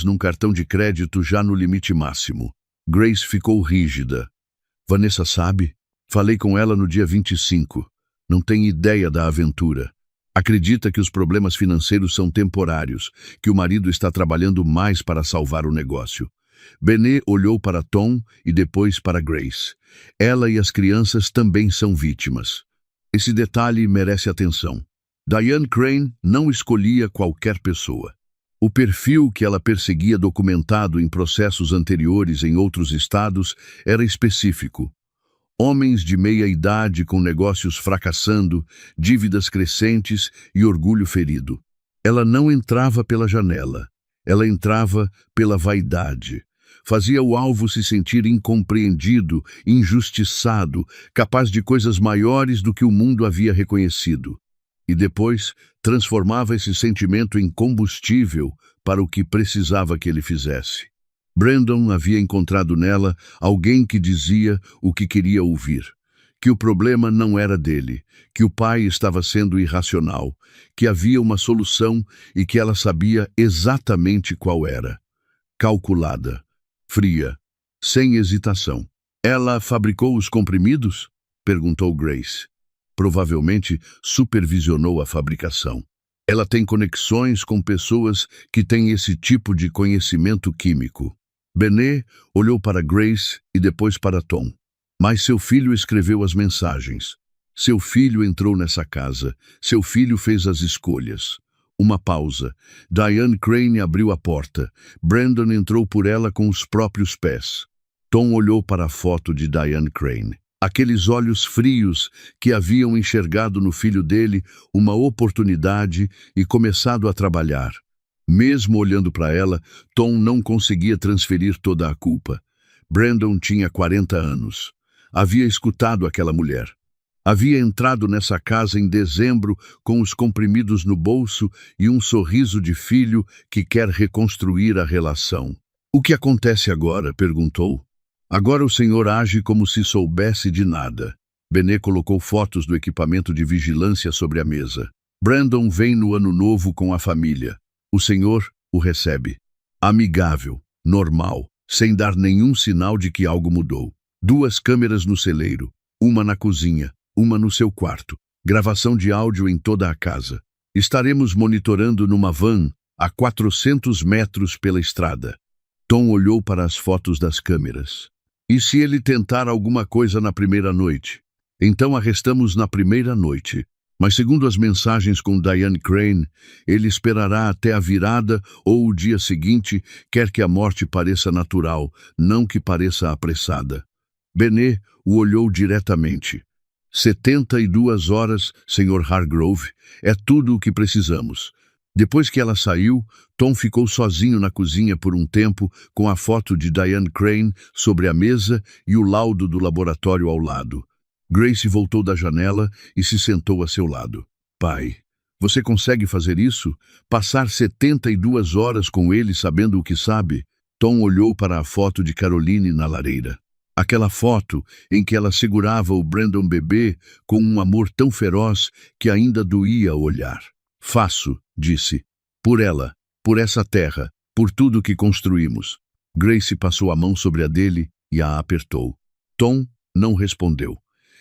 num cartão de crédito já no limite máximo. Grace ficou rígida. Vanessa sabe? Falei com ela no dia 25. Não tem ideia da aventura. Acredita que os problemas financeiros são temporários, que o marido está trabalhando mais para salvar o negócio. Benet olhou para Tom e depois para Grace. Ela e as crianças também são vítimas. Esse detalhe merece atenção. Diane Crane não escolhia qualquer pessoa. O perfil que ela perseguia documentado em processos anteriores em outros estados era específico. Homens de meia-idade com negócios fracassando, dívidas crescentes e orgulho ferido. Ela não entrava pela janela. Ela entrava pela vaidade. Fazia o alvo se sentir incompreendido, injustiçado, capaz de coisas maiores do que o mundo havia reconhecido. E depois transformava esse sentimento em combustível para o que precisava que ele fizesse. Brandon havia encontrado nela alguém que dizia o que queria ouvir, que o problema não era dele, que o pai estava sendo irracional, que havia uma solução e que ela sabia exatamente qual era. Calculada, fria, sem hesitação. Ela fabricou os comprimidos? Perguntou Grace. Provavelmente supervisionou a fabricação. Ela tem conexões com pessoas que têm esse tipo de conhecimento químico. Benet olhou para Grace e depois para Tom. Mas seu filho escreveu as mensagens. Seu filho entrou nessa casa. Seu filho fez as escolhas. Uma pausa. Diane Crane abriu a porta. Brandon entrou por ela com os próprios pés. Tom olhou para a foto de Diane Crane. Aqueles olhos frios que haviam enxergado no filho dele uma oportunidade e começado a trabalhar. Mesmo olhando para ela, Tom não conseguia transferir toda a culpa. Brandon tinha 40 anos. Havia escutado aquela mulher. Havia entrado nessa casa em dezembro com os comprimidos no bolso e um sorriso de filho que quer reconstruir a relação. O que acontece agora? Perguntou. Agora o senhor age como se soubesse de nada. Benet colocou fotos do equipamento de vigilância sobre a mesa. Brandon vem no ano novo com a família. O senhor o recebe. Amigável, normal, sem dar nenhum sinal de que algo mudou. 2 câmeras no celeiro, uma na cozinha, uma no seu quarto. Gravação de áudio em toda a casa. Estaremos monitorando numa van a 400 metros pela estrada. Tom olhou para as fotos das câmeras. E se ele tentar alguma coisa na primeira noite? Então arrestamos na primeira noite. Mas segundo as mensagens com Diane Crane, ele esperará até a virada ou o dia seguinte, quer que a morte pareça natural, não que pareça apressada. Benet o olhou diretamente. 72 horas, Sr. Hargrove, é tudo o que precisamos. Depois que ela saiu, Tom ficou sozinho na cozinha por um tempo, com a foto de Diane Crane sobre a mesa e o laudo do laboratório ao lado. Grace voltou da janela e se sentou a seu lado. Pai, você consegue fazer isso? Passar 72 horas com ele sabendo o que sabe? Tom olhou para a foto de Caroline na lareira. Aquela foto em que ela segurava o Brandon bebê com um amor tão feroz que ainda doía olhar. Faço, disse. Por ela, por essa terra, por tudo que construímos. Grace passou a mão sobre a dele e a apertou. Tom não respondeu.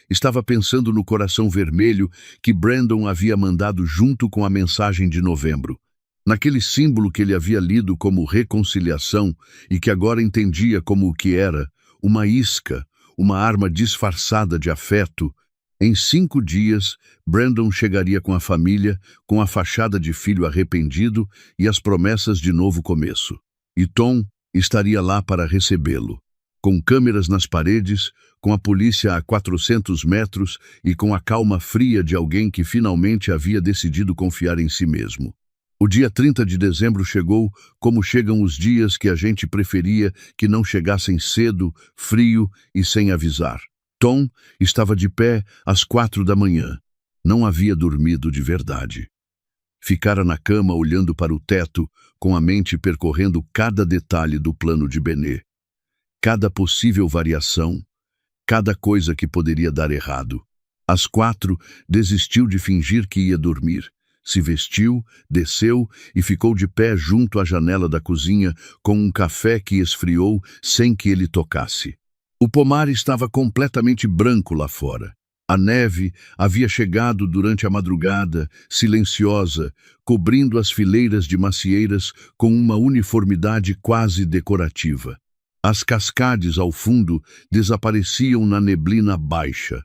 Estava pensando no coração vermelho que Brandon havia mandado junto com a mensagem de novembro. Naquele símbolo que ele havia lido como reconciliação e que agora entendia como o que era, uma isca, uma arma disfarçada de afeto. Em 5 dias, Brandon chegaria com a família, com a fachada de filho arrependido e as promessas de novo começo. E Tom estaria lá para recebê-lo. Com câmeras nas paredes, com a polícia a 400 metros e com a calma fria de alguém que finalmente havia decidido confiar em si mesmo. O dia 30 de dezembro chegou como chegam os dias que a gente preferia que não chegassem cedo, frio e sem avisar. Tom estava de pé às 4 da manhã. Não havia dormido de verdade. Ficara na cama olhando para o teto, com a mente percorrendo cada detalhe do plano de Benê. Cada possível variação, cada coisa que poderia dar errado. Às 4, desistiu de fingir que ia dormir. Se vestiu, desceu e ficou de pé junto à janela da cozinha com um café que esfriou sem que ele tocasse. O pomar estava completamente branco lá fora. A neve havia chegado durante a madrugada, silenciosa, cobrindo as fileiras de macieiras com uma uniformidade quase decorativa. As cascades ao fundo desapareciam na neblina baixa.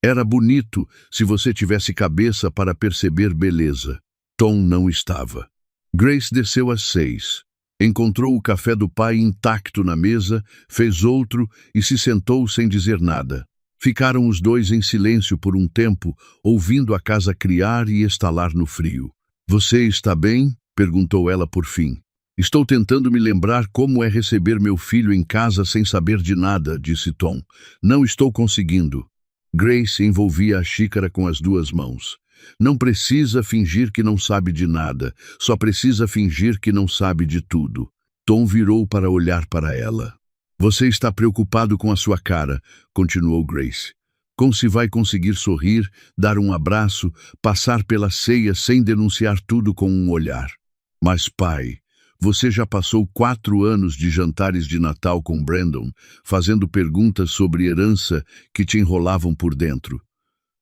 Era bonito se você tivesse cabeça para perceber beleza. Tom não estava. Grace desceu às 6. Encontrou o café do pai intacto na mesa, fez outro e se sentou sem dizer nada. Ficaram os dois em silêncio por um tempo, ouvindo a casa criar e estalar no frio. "Você está bem?" perguntou ela por fim. "Estou tentando me lembrar como é receber meu filho em casa sem saber de nada", disse Tom. "Não estou conseguindo." Grace envolvia a xícara com as duas mãos. "Não precisa fingir que não sabe de nada, só precisa fingir que não sabe de tudo." Tom virou para olhar para ela. "Você está preocupado com a sua cara", continuou Grace. "Com se vai conseguir sorrir, dar um abraço, passar pela ceia sem denunciar tudo com um olhar. Mas, pai, você já passou 4 anos de jantares de Natal com Brandon, fazendo perguntas sobre herança que te enrolavam por dentro.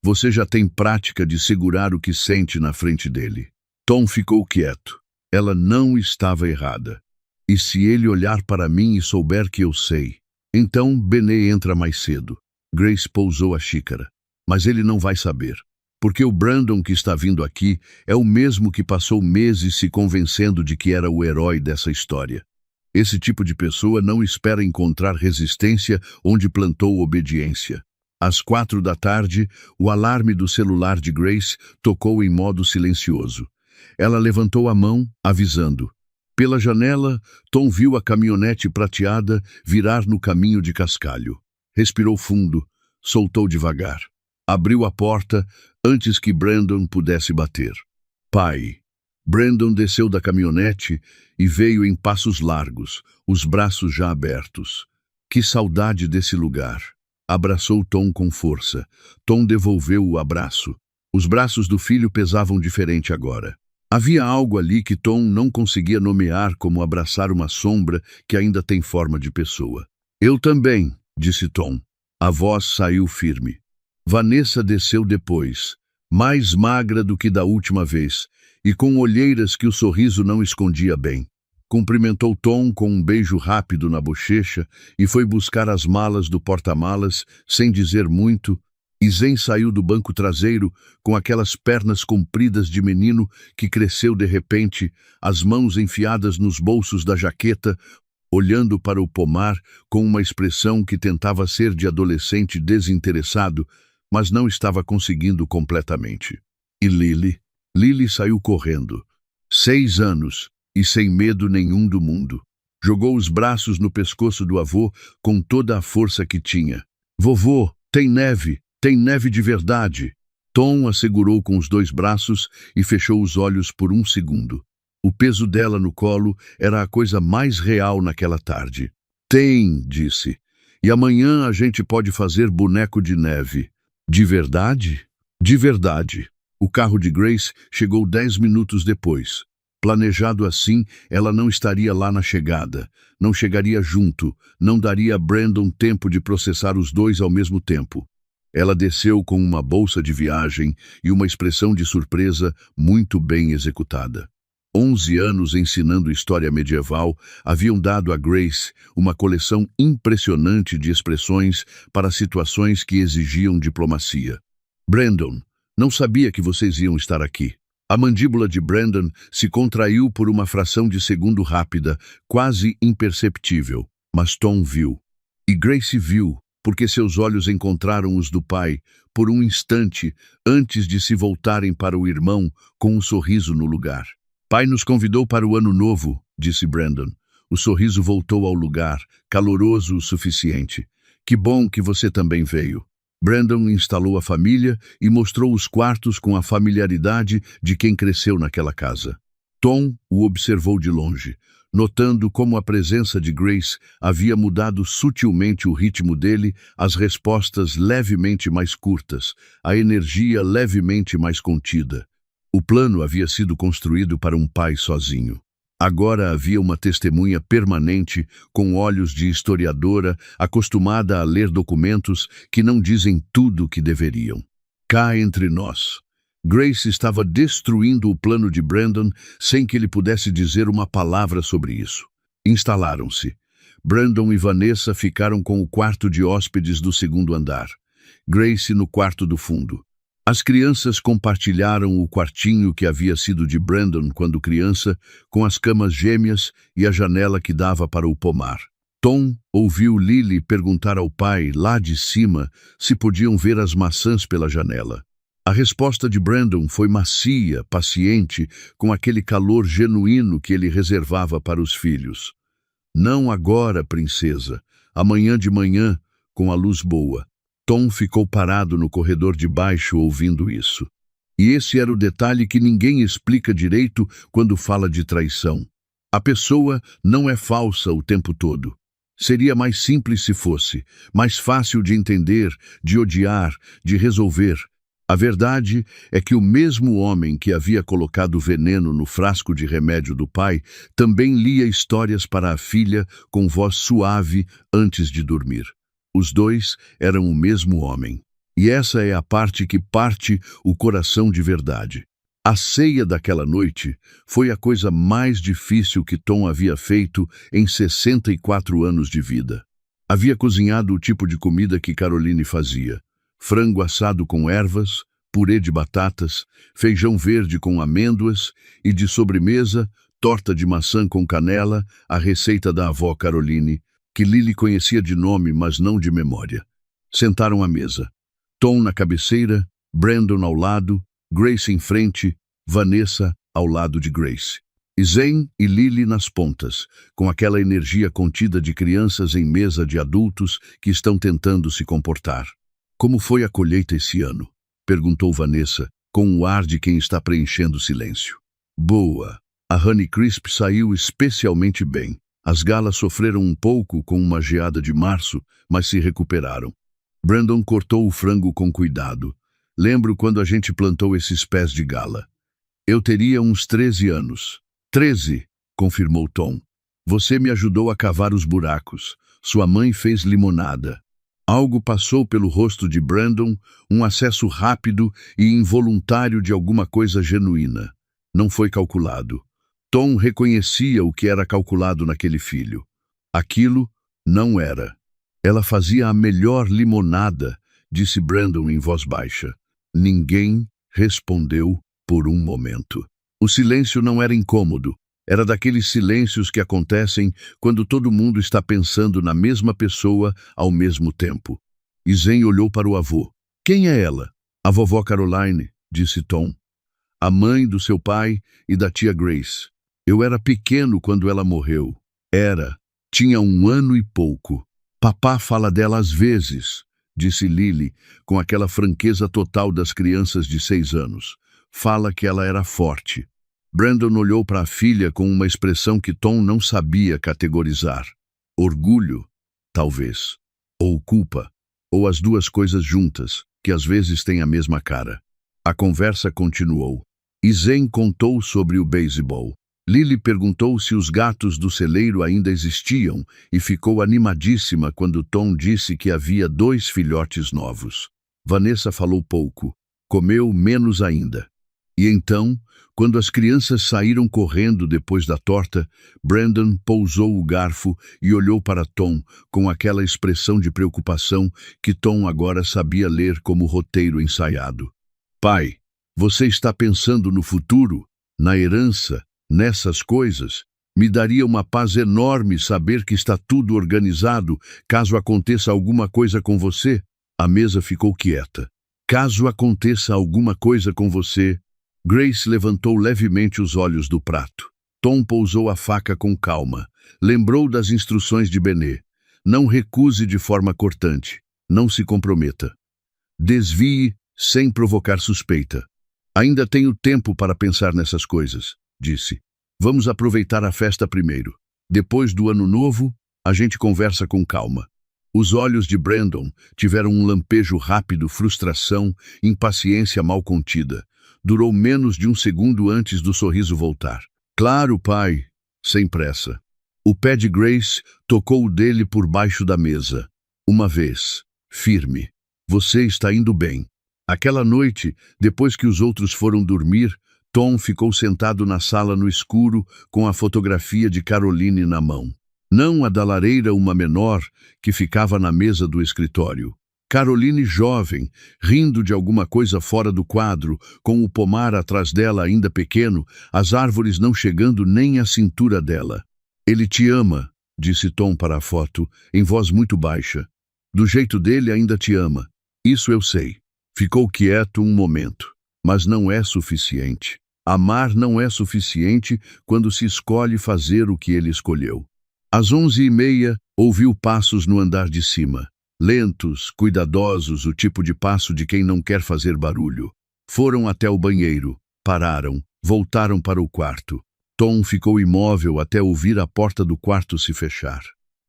Você já tem prática de segurar o que sente na frente dele." Tom ficou quieto. Ela não estava errada. "E se ele olhar para mim e souber que eu sei? Então Benê entra mais cedo." Grace pousou a xícara. "Mas ele não vai saber. Porque o Brandon que está vindo aqui é o mesmo que passou meses se convencendo de que era o herói dessa história. Esse tipo de pessoa não espera encontrar resistência onde plantou obediência." Às 4 da tarde, o alarme do celular de Grace tocou em modo silencioso. Ela levantou a mão, avisando. Pela janela, Tom viu a caminhonete prateada virar no caminho de cascalho. Respirou fundo, soltou devagar. Abriu a porta antes que Brandon pudesse bater. "Pai." Brandon desceu da caminhonete e veio em passos largos, os braços já abertos. "Que saudade desse lugar." Abraçou Tom com força. Tom devolveu o abraço. Os braços do filho pesavam diferente agora. Havia algo ali que Tom não conseguia nomear como abraçar uma sombra que ainda tem forma de pessoa. "Eu também", disse Tom. A voz saiu firme. Vanessa desceu depois, mais magra do que da última vez, e com olheiras que o sorriso não escondia bem. Cumprimentou Tom com um beijo rápido na bochecha e foi buscar as malas do porta-malas sem dizer muito. E Zen saiu do banco traseiro com aquelas pernas compridas de menino que cresceu de repente, as mãos enfiadas nos bolsos da jaqueta, olhando para o pomar com uma expressão que tentava ser de adolescente desinteressado, mas não estava conseguindo completamente. E Lily? Lily saiu correndo. 6 anos, e sem medo nenhum do mundo. Jogou os braços no pescoço do avô com toda a força que tinha. "Vovô, tem neve! Tem neve de verdade." Tom a segurou com os 2 braços e fechou os olhos por um segundo. O peso dela no colo era a coisa mais real naquela tarde. "Tem", disse. "E amanhã a gente pode fazer boneco de neve." "De verdade?" "De verdade." O carro de Grace chegou 10 minutos depois. Planejado assim, ela não estaria lá na chegada. Não chegaria junto. Não daria a Brandon tempo de processar os dois ao mesmo tempo. Ela desceu com uma bolsa de viagem e uma expressão de surpresa muito bem executada. 11 anos ensinando história medieval haviam dado a Grace uma coleção impressionante de expressões para situações que exigiam diplomacia. "Brandon, não sabia que vocês iam estar aqui." A mandíbula de Brandon se contraiu por uma fração de segundo rápida, quase imperceptível, mas Tom viu. E Grace viu, porque seus olhos encontraram os do pai, por um instante, antes de se voltarem para o irmão com um sorriso no lugar. Pai nos convidou para o ano novo, disse Brandon. O sorriso voltou ao lugar, caloroso o suficiente. Que bom que você também veio. Brandon instalou a família e mostrou os quartos com a familiaridade de quem cresceu naquela casa. Tom o observou de longe, notando como a presença de Grace havia mudado sutilmente o ritmo dele, as respostas levemente mais curtas, a energia levemente mais contida. O plano havia sido construído para um pai sozinho. Agora havia uma testemunha permanente, com olhos de historiadora, acostumada a ler documentos que não dizem tudo o que deveriam. Cá entre nós, Grace estava destruindo o plano de Brandon sem que ele pudesse dizer uma palavra sobre isso. Instalaram-se. Brandon e Vanessa ficaram com o quarto de hóspedes do segundo andar. Grace no quarto do fundo. As crianças compartilharam o quartinho que havia sido de Brandon quando criança, com as camas gêmeas e a janela que dava para o pomar. Tom ouviu Lily perguntar ao pai, lá de cima, se podiam ver as maçãs pela janela. A resposta de Brandon foi macia, paciente, com aquele calor genuíno que ele reservava para os filhos. Não agora, princesa. Amanhã de manhã, com a luz boa. Tom ficou parado no corredor de baixo ouvindo isso. E esse era o detalhe que ninguém explica direito quando fala de traição. A pessoa não é falsa o tempo todo. Seria mais simples se fosse, mais fácil de entender, de odiar, de resolver. A verdade é que o mesmo homem que havia colocado veneno no frasco de remédio do pai também lia histórias para a filha com voz suave antes de dormir. Os dois eram o mesmo homem. E essa é a parte que parte o coração de verdade. A ceia daquela noite foi a coisa mais difícil que Tom havia feito em 64 anos de vida. Havia cozinhado o tipo de comida que Caroline fazia. Frango assado com ervas, purê de batatas, feijão verde com amêndoas e, de sobremesa, torta de maçã com canela, a receita da avó Caroline, que Lily conhecia de nome, mas não de memória. Sentaram à mesa. Tom na cabeceira, Brandon ao lado, Grace em frente, Vanessa ao lado de Grace. E Zen e Lily nas pontas, com aquela energia contida de crianças em mesa de adultos que estão tentando se comportar. Como foi a colheita esse ano? Perguntou Vanessa, com o ar de quem está preenchendo o silêncio. Boa. A Honeycrisp saiu especialmente bem. As galas sofreram um pouco com uma geada de março, mas se recuperaram. Brandon cortou o frango com cuidado. Lembro quando a gente plantou esses pés de gala. Eu teria uns 13 anos. 13, confirmou Tom. Você me ajudou a cavar os buracos. Sua mãe fez limonada. Algo passou pelo rosto de Brandon, um acesso rápido e involuntário de alguma coisa genuína. Não foi calculado. Tom reconhecia o que era calculado naquele filho. Aquilo não era. Ela fazia a melhor limonada, disse Brandon em voz baixa. Ninguém respondeu por um momento. O silêncio não era incômodo. Era daqueles silêncios que acontecem quando todo mundo está pensando na mesma pessoa ao mesmo tempo. E Zen olhou para o avô. Quem é ela? A vovó Caroline, disse Tom. A mãe do seu pai e da tia Grace. Eu era pequeno quando ela morreu. Tinha 1 ano e pouco. Papá fala dela às vezes, disse Lily, com aquela franqueza total das crianças de 6 anos. Fala que ela era forte. Brandon olhou para a filha com uma expressão que Tom não sabia categorizar. Orgulho, talvez. Ou culpa. Ou as duas coisas juntas, que às vezes têm a mesma cara. A conversa continuou. E Zen contou sobre o beisebol. Lily perguntou se os gatos do celeiro ainda existiam e ficou animadíssima quando Tom disse que havia 2 filhotes novos. Vanessa falou pouco, comeu menos ainda. E então, quando as crianças saíram correndo depois da torta, Brandon pousou o garfo e olhou para Tom com aquela expressão de preocupação que Tom agora sabia ler como roteiro ensaiado. Pai, você está pensando no futuro, na herança, nessas coisas? Me daria uma paz enorme saber que está tudo organizado caso aconteça alguma coisa com você. A mesa ficou quieta. Caso aconteça alguma coisa com você, Grace levantou levemente os olhos do prato. Tom pousou a faca com calma. Lembrou das instruções de Benê. Não recuse de forma cortante. Não se comprometa. Desvie sem provocar suspeita. Ainda tenho tempo para pensar nessas coisas, disse. Vamos aproveitar a festa primeiro. Depois do ano novo, a gente conversa com calma. Os olhos de Brandon tiveram um lampejo rápido, frustração, impaciência mal contida. Durou menos de um segundo antes do sorriso voltar. Claro, pai, sem pressa. O pé de Grace tocou o dele por baixo da mesa. Uma vez, firme. Você está indo bem. Aquela noite, depois que os outros foram dormir, Tom ficou sentado na sala no escuro com a fotografia de Caroline na mão. Não a da lareira, uma menor, que ficava na mesa do escritório. Caroline jovem, rindo de alguma coisa fora do quadro, com o pomar atrás dela ainda pequeno, as árvores não chegando nem à cintura dela. Ele te ama, disse Tom para a foto, em voz muito baixa. Do jeito dele ainda te ama. Isso eu sei. Ficou quieto um momento. Mas não é suficiente. Amar não é suficiente quando se escolhe fazer o que ele escolheu. Às 11h30, ouviu passos no andar de cima. Lentos, cuidadosos, o tipo de passo de quem não quer fazer barulho. Foram até o banheiro, pararam, voltaram para o quarto. Tom ficou imóvel até ouvir a porta do quarto se fechar.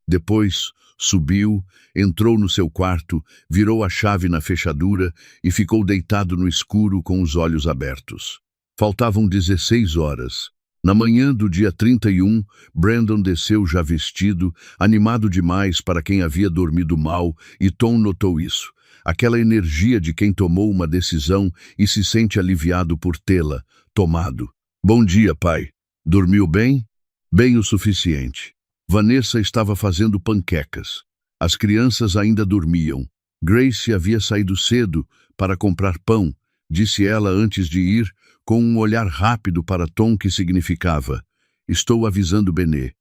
Depois, subiu, entrou no seu quarto, virou a chave na fechadura e ficou deitado no escuro com os olhos abertos. Faltavam 16 horas. Na manhã do dia 31, Brandon desceu já vestido, animado demais para quem havia dormido mal, e Tom notou isso. Aquela energia de quem tomou uma decisão e se sente aliviado por tê-la, tomado. Bom dia, pai. Dormiu bem? Bem o suficiente. Vanessa estava fazendo panquecas. As crianças ainda dormiam. Grace havia saído cedo para comprar pão, disse ela antes de ir, com um olhar rápido para Tom que significava: estou avisando Benê.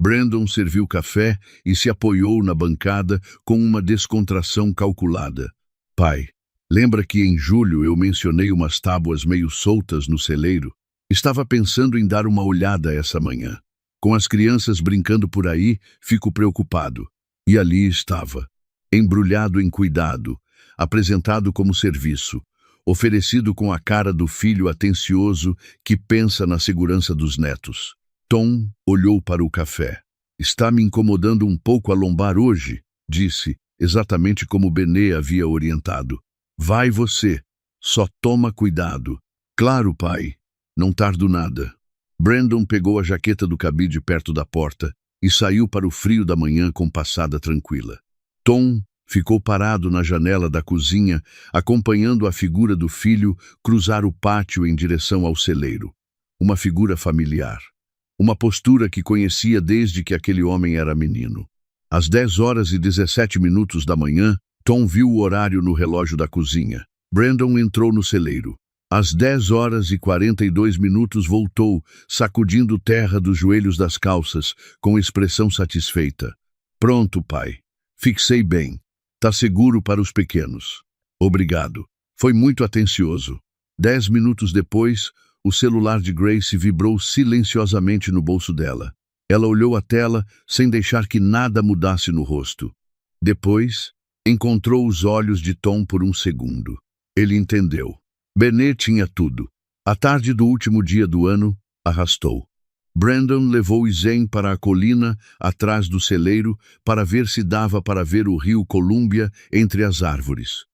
Brandon serviu café e se apoiou na bancada com uma descontração calculada. Pai, lembra que em julho eu mencionei umas tábuas meio soltas no celeiro? Estava pensando em dar uma olhada essa manhã. Com as crianças brincando por aí, fico preocupado. E ali estava, embrulhado em cuidado, apresentado como serviço, oferecido com a cara do filho atencioso que pensa na segurança dos netos. Tom olhou para o café. Está me incomodando um pouco a lombar hoje, disse, exatamente como Benê havia orientado. Vai você, só toma cuidado. Claro, pai, não tardo nada. Brandon pegou a jaqueta do cabide perto da porta e saiu para o frio da manhã com passada tranquila. Tom ficou parado na janela da cozinha, acompanhando a figura do filho cruzar o pátio em direção ao celeiro. Uma figura familiar. Uma postura que conhecia desde que aquele homem era menino. Às 10h17 da manhã, Tom viu o horário no relógio da cozinha. Brandon entrou no celeiro. Às 10h42 voltou, sacudindo terra dos joelhos das calças, com expressão satisfeita. Pronto, pai. Fixei bem. Tá seguro para os pequenos. Obrigado. Foi muito atencioso. 10 minutos depois, o celular de Grace vibrou silenciosamente no bolso dela. Ela olhou a tela sem deixar que nada mudasse no rosto. Depois, encontrou os olhos de Tom por um segundo. Ele entendeu. Benê tinha tudo. À tarde do último dia do ano, arrastou. Brandon levou Zen para a colina atrás do celeiro para ver se dava para ver o rio Columbia entre as árvores.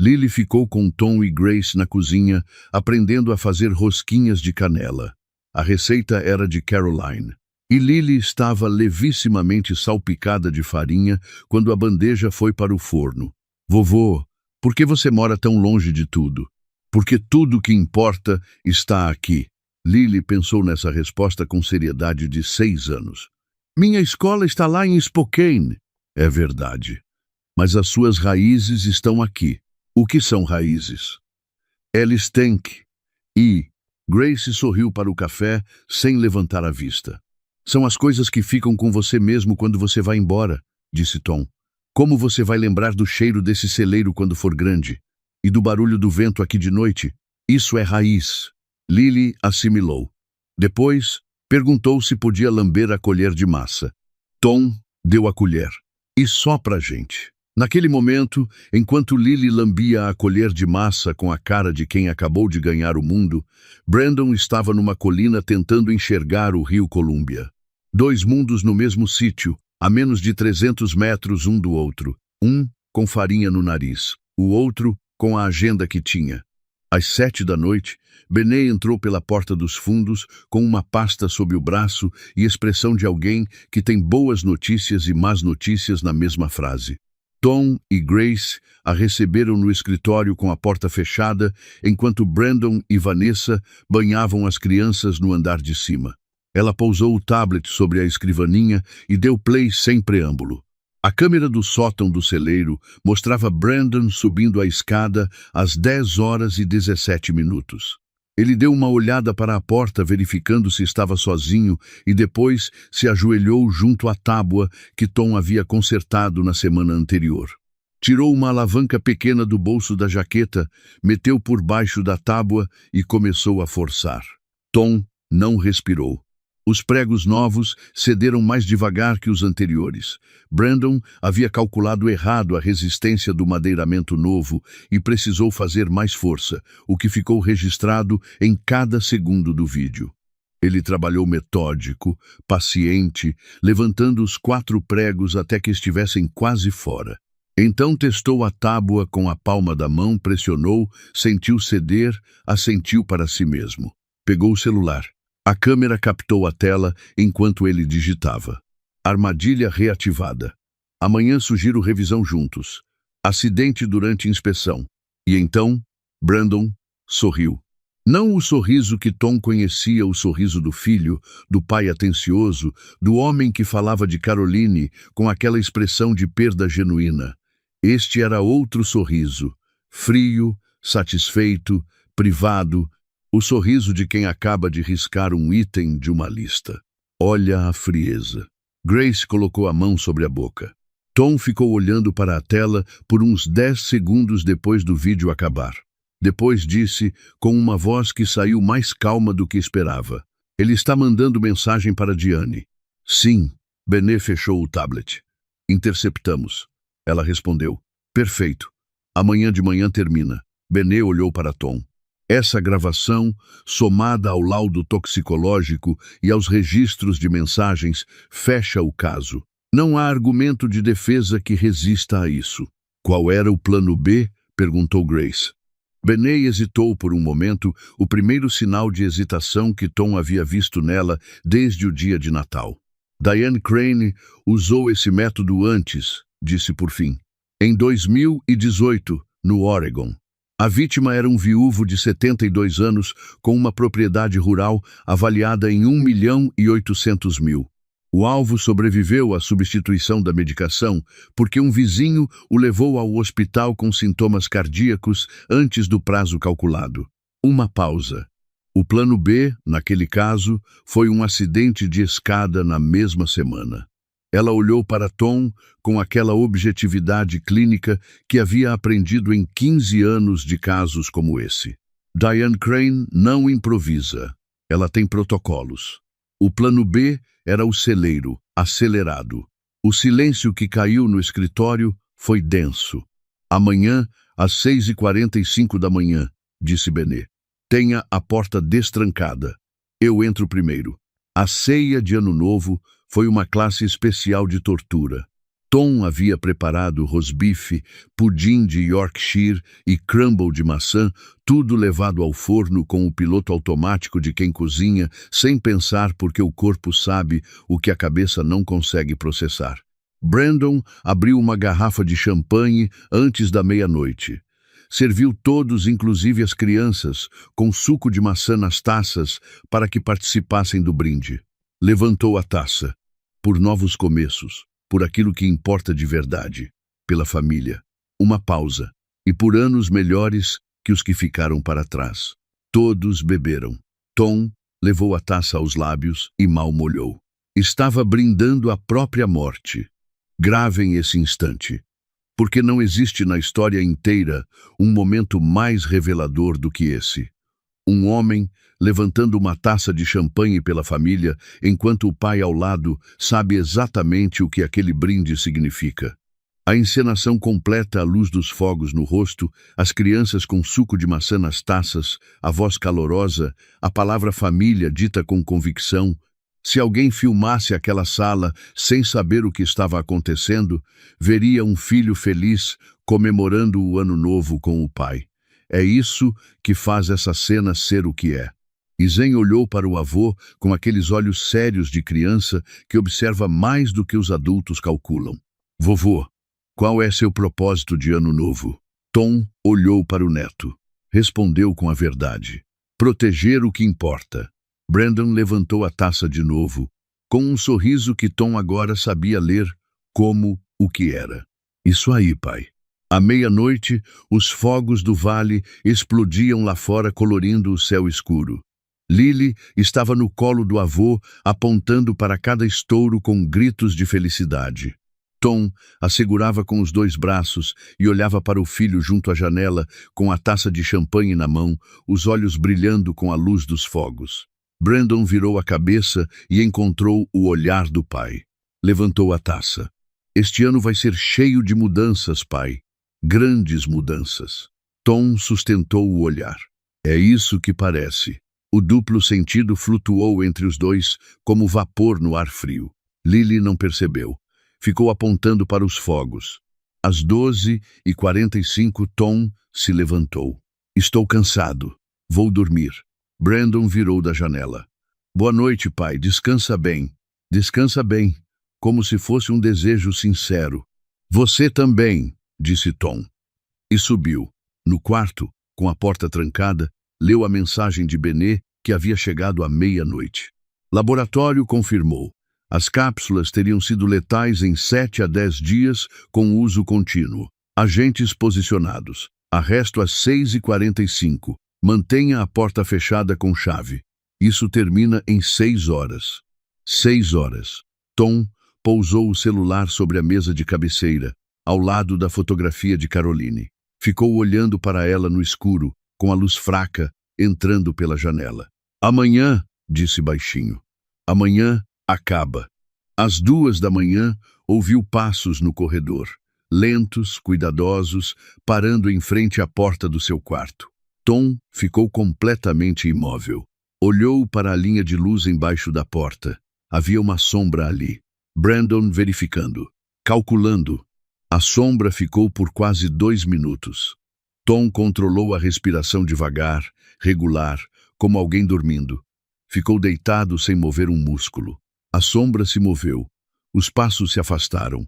Lily ficou com Tom e Grace na cozinha, aprendendo a fazer rosquinhas de canela. A receita era de Caroline. E Lily estava levissimamente salpicada de farinha quando a bandeja foi para o forno. Vovô, por que você mora tão longe de tudo? Porque tudo que importa está aqui. Lily pensou nessa resposta com seriedade de 6 anos. Minha escola está lá em Spokane. É verdade. Mas as suas raízes estão aqui. O que são raízes? Alice Tank. E Grace sorriu para o café sem levantar a vista. São as coisas que ficam com você mesmo quando você vai embora, disse Tom. Como você vai lembrar do cheiro desse celeiro quando for grande? E do barulho do vento aqui de noite? Isso é raiz. Lily assimilou. Depois, perguntou se podia lamber a colher de massa. Tom deu a colher. E só pra gente. Naquele momento, enquanto Lily lambia a colher de massa com a cara de quem acabou de ganhar o mundo, Brandon estava numa colina tentando enxergar o rio Columbia. 2 mundos no mesmo sítio, a menos de 300 metros um do outro. Um com farinha no nariz, o outro com a agenda que tinha. Às 7 da noite, Benet entrou pela porta dos fundos com uma pasta sob o braço e expressão de alguém que tem boas notícias e más notícias na mesma frase. Tom e Grace a receberam no escritório com a porta fechada, enquanto Brandon e Vanessa banhavam as crianças no andar de cima. Ela pousou o tablet sobre a escrivaninha e deu play sem preâmbulo. A câmera do sótão do celeiro mostrava Brandon subindo a escada às 10h17. Ele deu uma olhada para a porta, verificando se estava sozinho, e depois se ajoelhou junto à tábua que Tom havia consertado na semana anterior. Tirou uma alavanca pequena do bolso da jaqueta, meteu por baixo da tábua e começou a forçar. Tom não respirou. Os pregos novos cederam mais devagar que os anteriores. Brandon havia calculado errado a resistência do madeiramento novo e precisou fazer mais força, o que ficou registrado em cada segundo do vídeo. Ele trabalhou metódico, paciente, levantando os 4 pregos até que estivessem quase fora. Então testou a tábua com a palma da mão, pressionou, sentiu ceder, assentiu para si mesmo. Pegou o celular. A câmera captou a tela enquanto ele digitava. Armadilha reativada. Amanhã sugiro revisão juntos. Acidente durante inspeção. E então, Brandon sorriu. Não o sorriso que Tom conhecia, o sorriso do filho, do pai atencioso, do homem que falava de Caroline com aquela expressão de perda genuína. Este era outro sorriso, frio, satisfeito, privado, o sorriso de quem acaba de riscar um item de uma lista. Olha a frieza. Grace colocou a mão sobre a boca. Tom ficou olhando para a tela por uns 10 segundos depois do vídeo acabar. Depois disse, com uma voz que saiu mais calma do que esperava. Ele está mandando mensagem para Diane. Sim. Benet fechou o tablet. Interceptamos. Ela respondeu. Perfeito. Amanhã de manhã termina. Benet olhou para Tom. Essa gravação, somada ao laudo toxicológico e aos registros de mensagens, fecha o caso. Não há argumento de defesa que resista a isso. Qual era o plano B? Perguntou Grace. Benet hesitou por um momento, o primeiro sinal de hesitação que Tom havia visto nela desde o dia de Natal. Diane Crane usou esse método antes, disse por fim. Em 2018, no Oregon. A vítima era um viúvo de 72 anos com uma propriedade rural avaliada em 1.800.000. O alvo sobreviveu à substituição da medicação porque um vizinho o levou ao hospital com sintomas cardíacos antes do prazo calculado. Uma pausa. O plano B, naquele caso, foi um acidente de escada na mesma semana. Ela olhou para Tom com aquela objetividade clínica que havia aprendido em 15 anos de casos como esse. Diane Crane não improvisa. Ela tem protocolos. O plano B era o celeiro, acelerado. O silêncio que caiu no escritório foi denso. Amanhã, às 6h45 da manhã, disse Benet. Tenha a porta destrancada. Eu entro primeiro. A ceia de Ano Novo foi uma classe especial de tortura. Tom havia preparado rosbife, pudim de Yorkshire e crumble de maçã, tudo levado ao forno com o piloto automático de quem cozinha, sem pensar porque o corpo sabe o que a cabeça não consegue processar. Brandon abriu uma garrafa de champanhe antes da meia-noite. Serviu todos, inclusive as crianças, com suco de maçã nas taças para que participassem do brinde. Levantou a taça. Por novos começos, por aquilo que importa de verdade, pela família. Uma pausa. E por anos melhores que os que ficaram para trás. Todos beberam. Tom levou a taça aos lábios e mal molhou. Estava brindando a própria morte. Gravem esse instante. Porque não existe na história inteira um momento mais revelador do que esse. Um homem levantando uma taça de champanhe pela família, enquanto o pai ao lado sabe exatamente o que aquele brinde significa. A encenação completa à luz dos fogos no rosto, as crianças com suco de maçã nas taças, a voz calorosa, a palavra família dita com convicção. Se alguém filmasse aquela sala sem saber o que estava acontecendo, veria um filho feliz comemorando o ano novo com o pai. É isso que faz essa cena ser o que é. E Zen olhou para o avô com aqueles olhos sérios de criança que observa mais do que os adultos calculam. Vovô, qual é seu propósito de ano novo? Tom olhou para o neto. Respondeu com a verdade. Proteger o que importa. Brandon levantou a taça de novo, com um sorriso que Tom agora sabia ler como o que era. Isso aí, pai. À meia-noite, os fogos do vale explodiam lá fora, colorindo o céu escuro. Lily estava no colo do avô, apontando para cada estouro com gritos de felicidade. Tom a segurava com os 2 braços e olhava para o filho junto à janela, com a taça de champanhe na mão, os olhos brilhando com a luz dos fogos. Brandon virou a cabeça e encontrou o olhar do pai. Levantou a taça. Este ano vai ser cheio de mudanças, pai. Grandes mudanças. Tom sustentou o olhar. É isso que parece. O duplo sentido flutuou entre os dois como vapor no ar frio. Lily não percebeu. Ficou apontando para os fogos. Às 12h45, Tom se levantou. Estou cansado. Vou dormir. Brandon virou da janela. Boa noite, pai. Descansa bem. Descansa bem. Como se fosse um desejo sincero. Você também, disse Tom. E subiu. No quarto, com a porta trancada, leu a mensagem de Benet, que havia chegado à meia-noite. Laboratório confirmou. As cápsulas teriam sido letais em 7 a 10 dias com uso contínuo. Agentes posicionados. Arresto às 6h45. Mantenha a porta fechada com chave. Isso termina em 6 horas. 6 horas. Tom pousou o celular sobre a mesa de cabeceira, ao lado da fotografia de Caroline. Ficou olhando para ela no escuro, com a luz fraca, entrando pela janela. Amanhã, disse baixinho. Amanhã acaba. Às 2h, ouviu passos no corredor, lentos, cuidadosos, parando em frente à porta do seu quarto. Tom ficou completamente imóvel. Olhou para a linha de luz embaixo da porta. Havia uma sombra ali. Brandon verificando, calculando. A sombra ficou por quase 2 minutos. Tom controlou a respiração devagar, regular, como alguém dormindo. Ficou deitado sem mover um músculo. A sombra se moveu. Os passos se afastaram.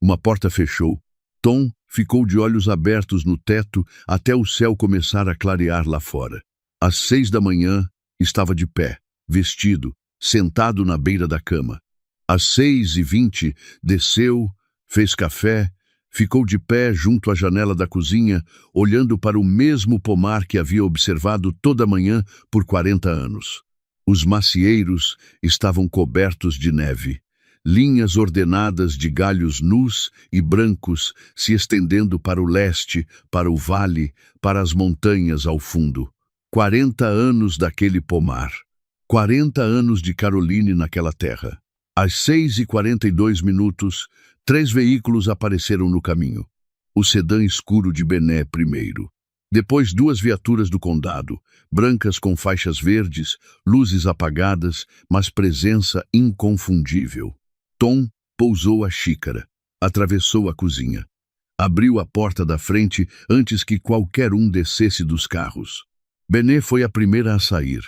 Uma porta fechou. Tom ficou de olhos abertos no teto até o céu começar a clarear lá fora. Às 6h, estava de pé, vestido, sentado na beira da cama. Às 6h20, desceu, fez café, ficou de pé junto à janela da cozinha, olhando para o mesmo pomar que havia observado toda manhã por 40 anos. Os macieiros estavam cobertos de neve. Linhas ordenadas de galhos nus e brancos se estendendo para o leste, para o vale, para as montanhas ao fundo. 40 anos daquele pomar. 40 anos de Caroline naquela terra. Às 6h42, 3 veículos apareceram no caminho. O sedã escuro de Benet primeiro. Depois 2 viaturas do condado, brancas com faixas verdes, luzes apagadas, mas presença inconfundível. Tom pousou a xícara, atravessou a cozinha. Abriu a porta da frente antes que qualquer um descesse dos carros. Benet foi a primeira a sair.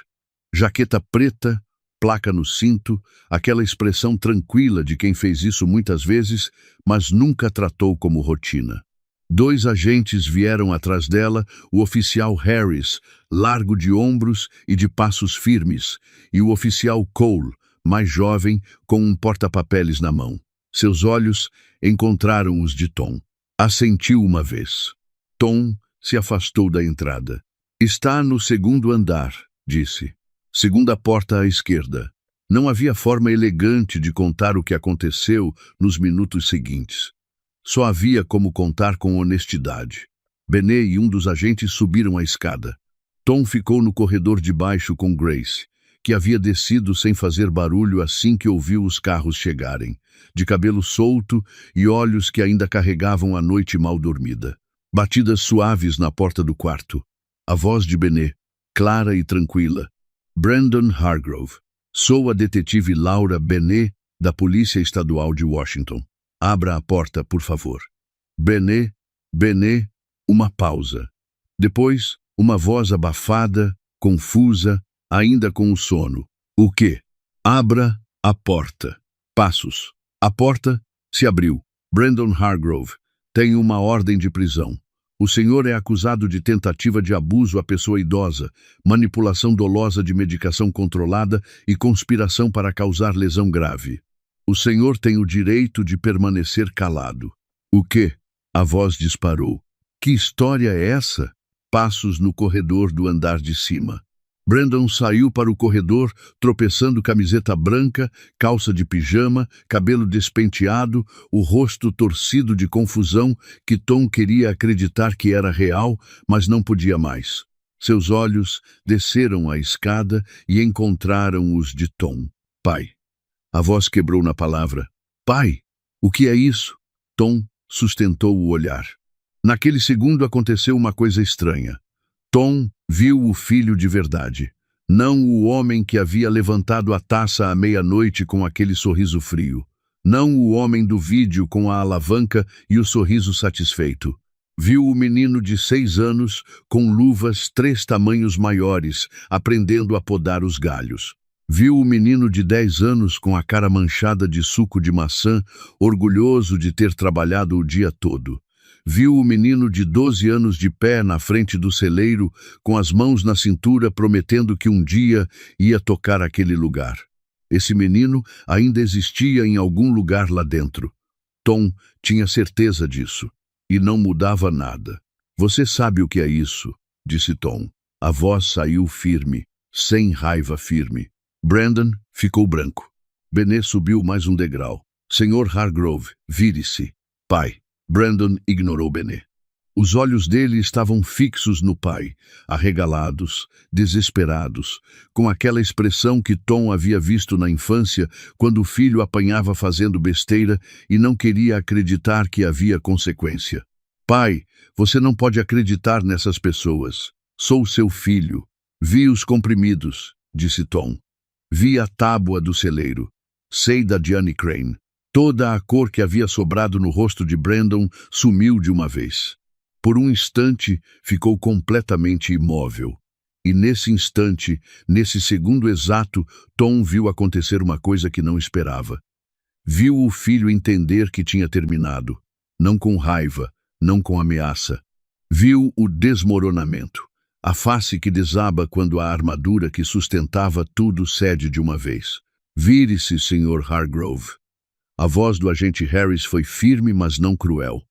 Jaqueta preta, placa no cinto, aquela expressão tranquila de quem fez isso muitas vezes, mas nunca tratou como rotina. 2 agentes vieram atrás dela, o oficial Harris, largo de ombros e de passos firmes, e o oficial Cole, mais jovem, com um porta-papeles na mão. Seus olhos encontraram os de Tom. Assentiu uma vez. Tom se afastou da entrada. Está no 2º andar, disse. Segunda porta à esquerda. Não havia forma elegante de contar o que aconteceu nos minutos seguintes. Só havia como contar com honestidade. Benet e um dos agentes subiram a escada. Tom ficou no corredor de baixo com Grace, que havia descido sem fazer barulho assim que ouviu os carros chegarem, de cabelo solto e olhos que ainda carregavam a noite mal dormida. Batidas suaves na porta do quarto. A voz de Benet, clara e tranquila. Brandon Hargrove. Sou a detetive Laura Benet, da Polícia Estadual de Washington. Abra a porta, por favor. Benet, uma pausa. Depois, uma voz abafada, confusa, ainda com o sono. O quê? Abra a porta. Passos. A porta se abriu. Brandon Hargrove. Tem uma ordem de prisão. O senhor é acusado de tentativa de abuso à pessoa idosa, manipulação dolosa de medicação controlada e conspiração para causar lesão grave. O senhor tem o direito de permanecer calado. O quê? A voz disparou. Que história é essa? Passos no corredor do andar de cima. Brandon saiu para o corredor, tropeçando camiseta branca, calça de pijama, cabelo despenteado, o rosto torcido de confusão que Tom queria acreditar que era real, mas não podia mais. Seus olhos desceram a escada e encontraram os de Tom. Pai. A voz quebrou na palavra. Pai, o que é isso? Tom sustentou o olhar. Naquele segundo aconteceu uma coisa estranha. Tom viu o filho de verdade, não o homem que havia levantado a taça à meia-noite com aquele sorriso frio, não o homem do vídeo com a alavanca e o sorriso satisfeito. Viu o menino de 6 anos com luvas 3 tamanhos maiores, aprendendo a podar os galhos. Viu o menino de 10 anos com a cara manchada de suco de maçã, orgulhoso de ter trabalhado o dia todo. Viu o menino de 12 anos de pé na frente do celeiro, com as mãos na cintura, prometendo que um dia ia tocar aquele lugar. Esse menino ainda existia em algum lugar lá dentro. Tom tinha certeza disso, e não mudava nada. Você sabe o que é isso, disse Tom. A voz saiu firme, sem raiva firme. Brandon ficou branco. Benet subiu mais um degrau. Senhor Hargrove, vire-se. Pai. Brandon ignorou Benet. Os olhos dele estavam fixos no pai, arregalados, desesperados, com aquela expressão que Tom havia visto na infância quando o filho apanhava fazendo besteira e não queria acreditar que havia consequência. Pai, você não pode acreditar nessas pessoas. Sou seu filho. Vi os comprimidos, disse Tom. Vi a tábua do celeiro. Sei da Diane Crane. Toda a cor que havia sobrado no rosto de Brandon sumiu de uma vez. Por um instante, ficou completamente imóvel. E nesse instante, nesse segundo exato, Tom viu acontecer uma coisa que não esperava. Viu o filho entender que tinha terminado. Não com raiva, não com ameaça. Viu o desmoronamento. A face que desaba quando a armadura que sustentava tudo cede de uma vez. Vire-se, Sr. Hargrove. A voz do agente Harris foi firme, mas não cruel.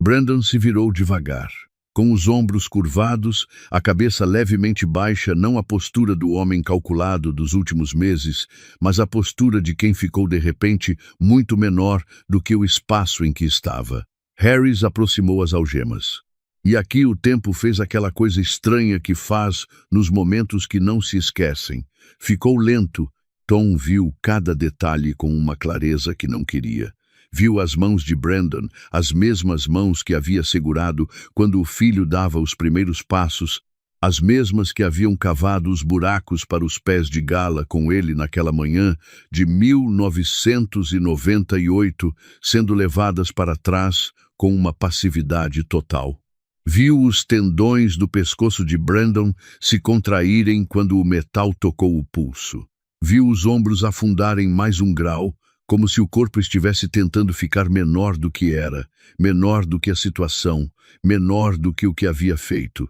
Brandon se virou devagar, com os ombros curvados, a cabeça levemente baixa, não a postura do homem calculado dos últimos meses, mas a postura de quem ficou de repente muito menor do que o espaço em que estava. Harris aproximou as algemas. E aqui o tempo fez aquela coisa estranha que faz nos momentos que não se esquecem. Ficou lento. Tom viu cada detalhe com uma clareza que não queria. Viu as mãos de Brandon, as mesmas mãos que havia segurado quando o filho dava os primeiros passos, as mesmas que haviam cavado os buracos para os pés de gala com ele naquela manhã de 1998, sendo levadas para trás com uma passividade total. Viu os tendões do pescoço de Brandon se contraírem quando o metal tocou o pulso. Viu os ombros afundarem mais um grau, como se o corpo estivesse tentando ficar menor do que era, menor do que a situação, menor do que o que havia feito.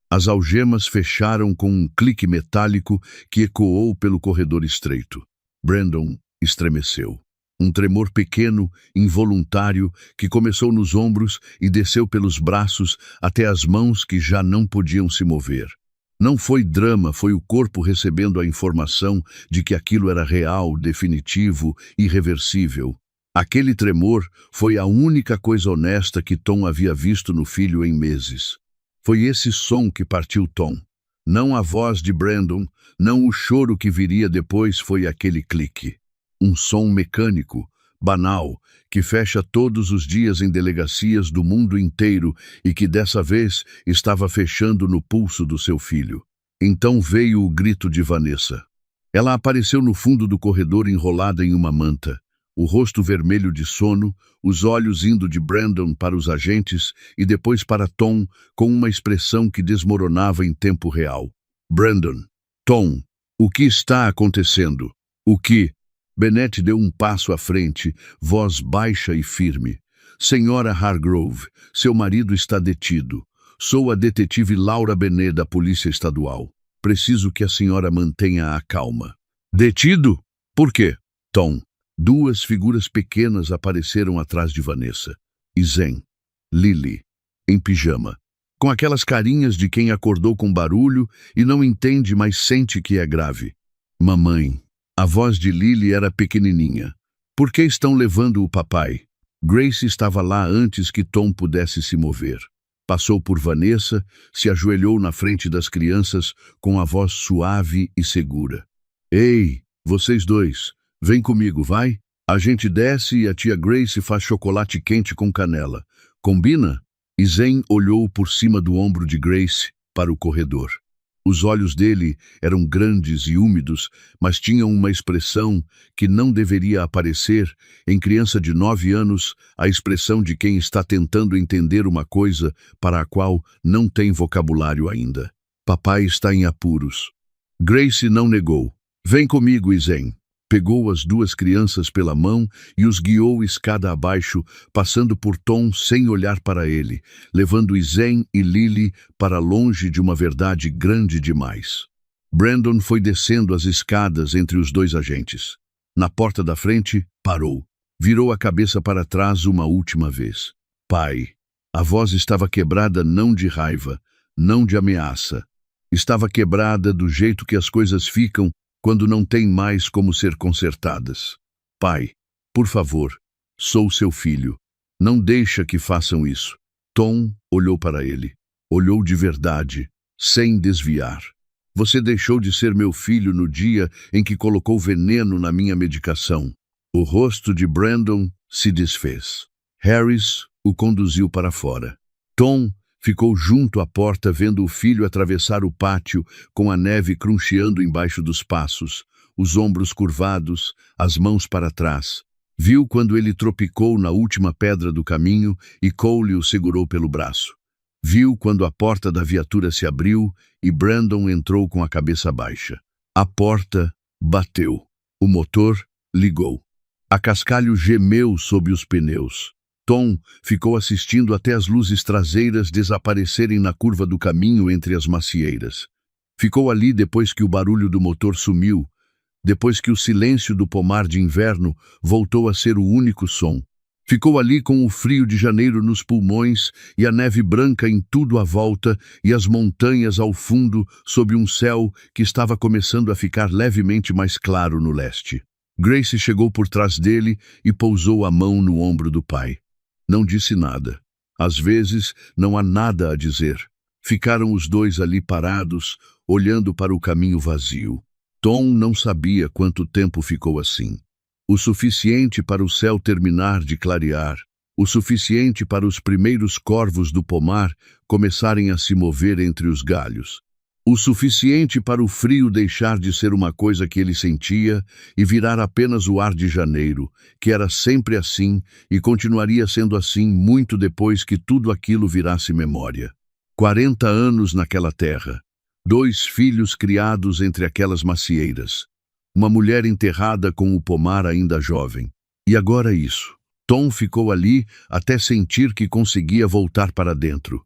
As algemas fecharam com um clique metálico que ecoou pelo corredor estreito. Brandon estremeceu. Um tremor pequeno, involuntário, que começou nos ombros e desceu pelos braços até as mãos que já não podiam se mover. Não foi drama, foi o corpo recebendo a informação de que aquilo era real, definitivo, irreversível. Aquele tremor foi a única coisa honesta que Tom havia visto no filho em meses. Foi esse som que partiu Tom. Não a voz de Brandon, não o choro que viria depois foi aquele clique. Um som mecânico, banal, que fecha todos os dias em delegacias do mundo inteiro e que dessa vez estava fechando no pulso do seu filho. Então veio o grito de Vanessa. Ela apareceu no fundo do corredor enrolada em uma manta, o rosto vermelho de sono, os olhos indo de Brandon para os agentes e depois para Tom, com uma expressão que desmoronava em tempo real. Brandon, Tom, o que está acontecendo? O que? Bennett deu um passo à frente, voz baixa e firme. Senhora Hargrove, seu marido está detido. Sou a detetive Laura Bennett da Polícia Estadual. Preciso que a senhora mantenha a calma. Detido? Por quê? Tom. Duas figuras pequenas apareceram atrás de Vanessa. E Zen. Lily. Em pijama. Com aquelas carinhas de quem acordou com barulho e não entende, mas sente que é grave. Mamãe. A voz de Lily era pequenininha. Por que estão levando o papai? Grace estava lá antes que Tom pudesse se mover. Passou por Vanessa, se ajoelhou na frente das crianças com a voz suave e segura. Ei, vocês dois, vem comigo, vai? A gente desce e a tia Grace faz chocolate quente com canela. Combina? E Zen olhou por cima do ombro de Grace para o corredor. Os olhos dele eram grandes e úmidos, mas tinham uma expressão que não deveria aparecer em criança de 9 anos, a expressão de quem está tentando entender uma coisa para a qual não tem vocabulário ainda. Papai está em apuros. Grace não negou. Vem comigo, Zen. Pegou as duas crianças pela mão e os guiou escada abaixo, passando por Tom sem olhar para ele, levando Zen e Lily para longe de uma verdade grande demais. Brandon foi descendo as escadas entre os dois agentes. Na porta da frente, parou. Virou a cabeça para trás uma última vez. Pai. A voz estava quebrada não de raiva, não de ameaça. Estava quebrada do jeito que as coisas ficam quando não tem mais como ser consertadas. Pai, por favor, sou seu filho. Não deixa que façam isso. Tom olhou para ele. Olhou de verdade, sem desviar. Você deixou de ser meu filho no dia em que colocou veneno na minha medicação. O rosto de Brandon se desfez. Harris o conduziu para fora. Tom ficou junto à porta vendo o filho atravessar o pátio com a neve cruncheando embaixo dos passos, os ombros curvados, as mãos para trás. Viu quando ele tropicou na última pedra do caminho e Cole o segurou pelo braço. Viu quando a porta da viatura se abriu e Brandon entrou com a cabeça baixa. A porta bateu. O motor ligou. A cascalho gemeu sob os pneus. Tom ficou assistindo até as luzes traseiras desaparecerem na curva do caminho entre as macieiras. Ficou ali depois que o barulho do motor sumiu, depois que o silêncio do pomar de inverno voltou a ser o único som. Ficou ali com o frio de janeiro nos pulmões e a neve branca em tudo à volta e as montanhas ao fundo sob um céu que estava começando a ficar levemente mais claro no leste. Grace chegou por trás dele e pousou a mão no ombro do pai. Não disse nada. Às vezes, não há nada a dizer. Ficaram os dois ali parados, olhando para o caminho vazio. Tom não sabia quanto tempo ficou assim. O suficiente para o céu terminar de clarear. O suficiente para os primeiros corvos do pomar começarem a se mover entre os galhos. O suficiente para o frio deixar de ser uma coisa que ele sentia e virar apenas o ar de janeiro, que era sempre assim e continuaria sendo assim muito depois que tudo aquilo virasse memória. 40 anos naquela terra, 2 filhos criados entre aquelas macieiras, uma mulher enterrada com o pomar ainda jovem. E agora isso. Tom ficou ali até sentir que conseguia voltar para dentro.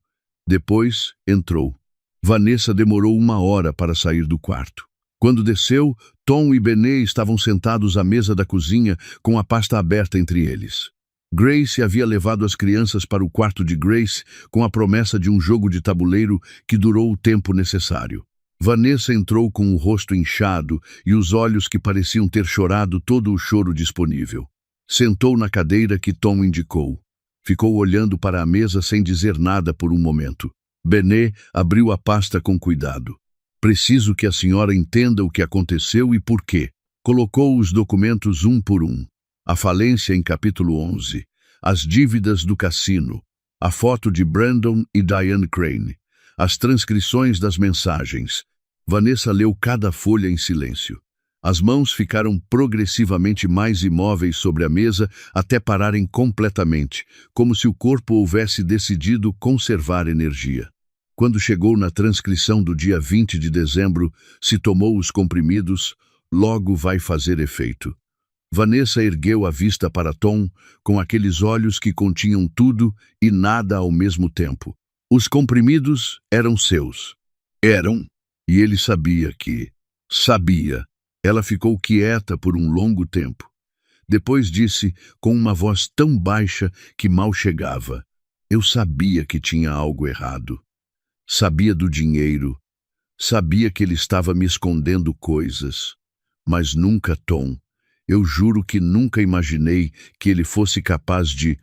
Depois entrou. Vanessa demorou 1 hora para sair do quarto. Quando desceu, Tom e Bennett estavam sentados à mesa da cozinha com a pasta aberta entre eles. Grace havia levado as crianças para o quarto de Grace com a promessa de um jogo de tabuleiro que durou o tempo necessário. Vanessa entrou com o rosto inchado e os olhos que pareciam ter chorado todo o choro disponível. Sentou na cadeira que Tom indicou. Ficou olhando para a mesa sem dizer nada por um momento. Bennett abriu a pasta com cuidado. Preciso que a senhora entenda o que aconteceu e por quê. Colocou os documentos um por um. A falência em capítulo 11. As dívidas do cassino. A foto de Brandon e Diane Crane. As transcrições das mensagens. Vanessa leu cada folha em silêncio. As mãos ficaram progressivamente mais imóveis sobre a mesa até pararem completamente, como se o corpo houvesse decidido conservar energia. Quando chegou na transcrição do dia 20 de dezembro, se tomou os comprimidos, logo vai fazer efeito. Vanessa ergueu a vista para Tom, com aqueles olhos que continham tudo e nada ao mesmo tempo. Os comprimidos eram seus. Eram. E ele sabia que... Sabia. Ela ficou quieta por um longo tempo. Depois disse, com uma voz tão baixa que mal chegava: eu sabia que tinha algo errado. Sabia do dinheiro. Sabia que ele estava me escondendo coisas. Mas nunca, Tom. Eu juro que nunca imaginei que ele fosse capaz de...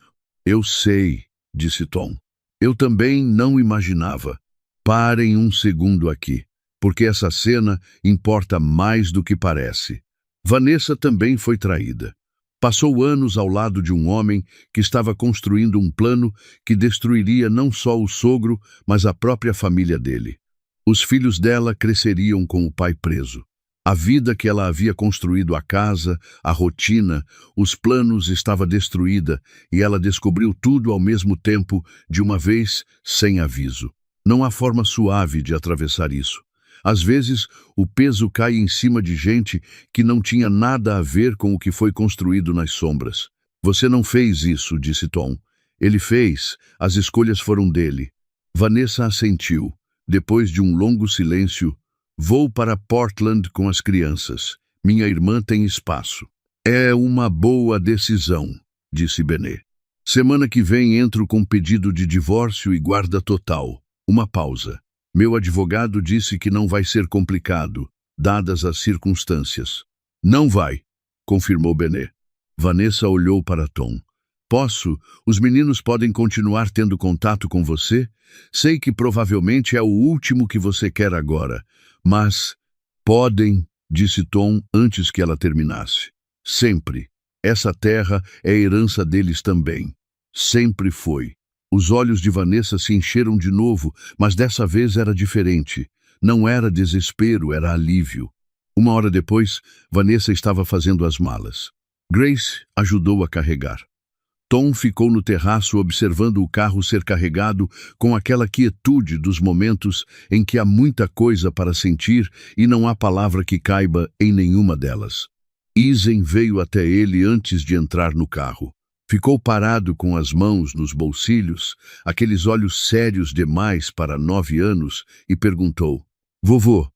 Eu sei, disse Tom. Eu também não imaginava. Parem um segundo aqui, porque essa cena importa mais do que parece. Vanessa também foi traída. Passou anos ao lado de um homem que estava construindo um plano que destruiria não só o sogro, mas a própria família dele. Os filhos dela cresceriam com o pai preso. A vida que ela havia construído, a casa, a rotina, os planos estava destruída e ela descobriu tudo ao mesmo tempo, de uma vez, sem aviso. Não há forma suave de atravessar isso. Às vezes, o peso cai em cima de gente que não tinha nada a ver com o que foi construído nas sombras. Você não fez isso, disse Tom. Ele fez, as escolhas foram dele. Vanessa assentiu. Depois de um longo silêncio, vou para Portland com as crianças. Minha irmã tem espaço. É uma boa decisão, disse Benet. Semana que vem entro com pedido de divórcio e guarda total. Uma pausa. Meu advogado disse que não vai ser complicado, dadas as circunstâncias. Não vai, confirmou Benet. Vanessa olhou para Tom. Posso? Os meninos podem continuar tendo contato com você? Sei que provavelmente é o último que você quer agora, mas... Podem, disse Tom antes que ela terminasse. Sempre. Essa terra é herança deles também. Sempre foi. Os olhos de Vanessa se encheram de novo, mas dessa vez era diferente. Não era desespero, era alívio. Uma hora depois, Vanessa estava fazendo as malas. Grace ajudou a carregar. Tom ficou no terraço observando o carro ser carregado com aquela quietude dos momentos em que há muita coisa para sentir e não há palavra que caiba em nenhuma delas. Isen veio até ele antes de entrar no carro. Ficou parado com as mãos nos bolsilhos, aqueles olhos sérios demais para 9 anos, e perguntou: Vovô,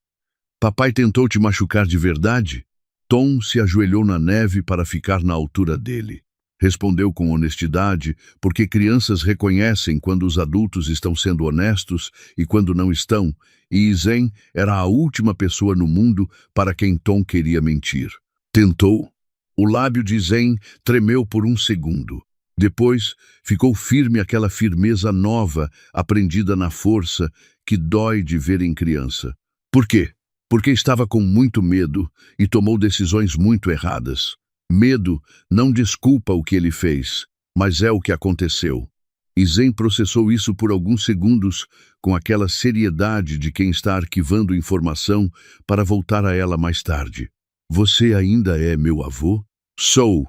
papai tentou te machucar de verdade? Tom se ajoelhou na neve para ficar na altura dele. Respondeu com honestidade, porque crianças reconhecem quando os adultos estão sendo honestos e quando não estão, e Isen era a última pessoa no mundo para quem Tom queria mentir. Tentou? O lábio de Isen tremeu por um segundo. Depois, ficou firme aquela firmeza nova, aprendida na força, que dói de ver em criança. Por quê? Porque estava com muito medo e tomou decisões muito erradas. Medo não desculpa o que ele fez, mas é o que aconteceu. Isen processou isso por alguns segundos com aquela seriedade de quem está arquivando informação para voltar a ela mais tarde. Você ainda é meu avô? Sou.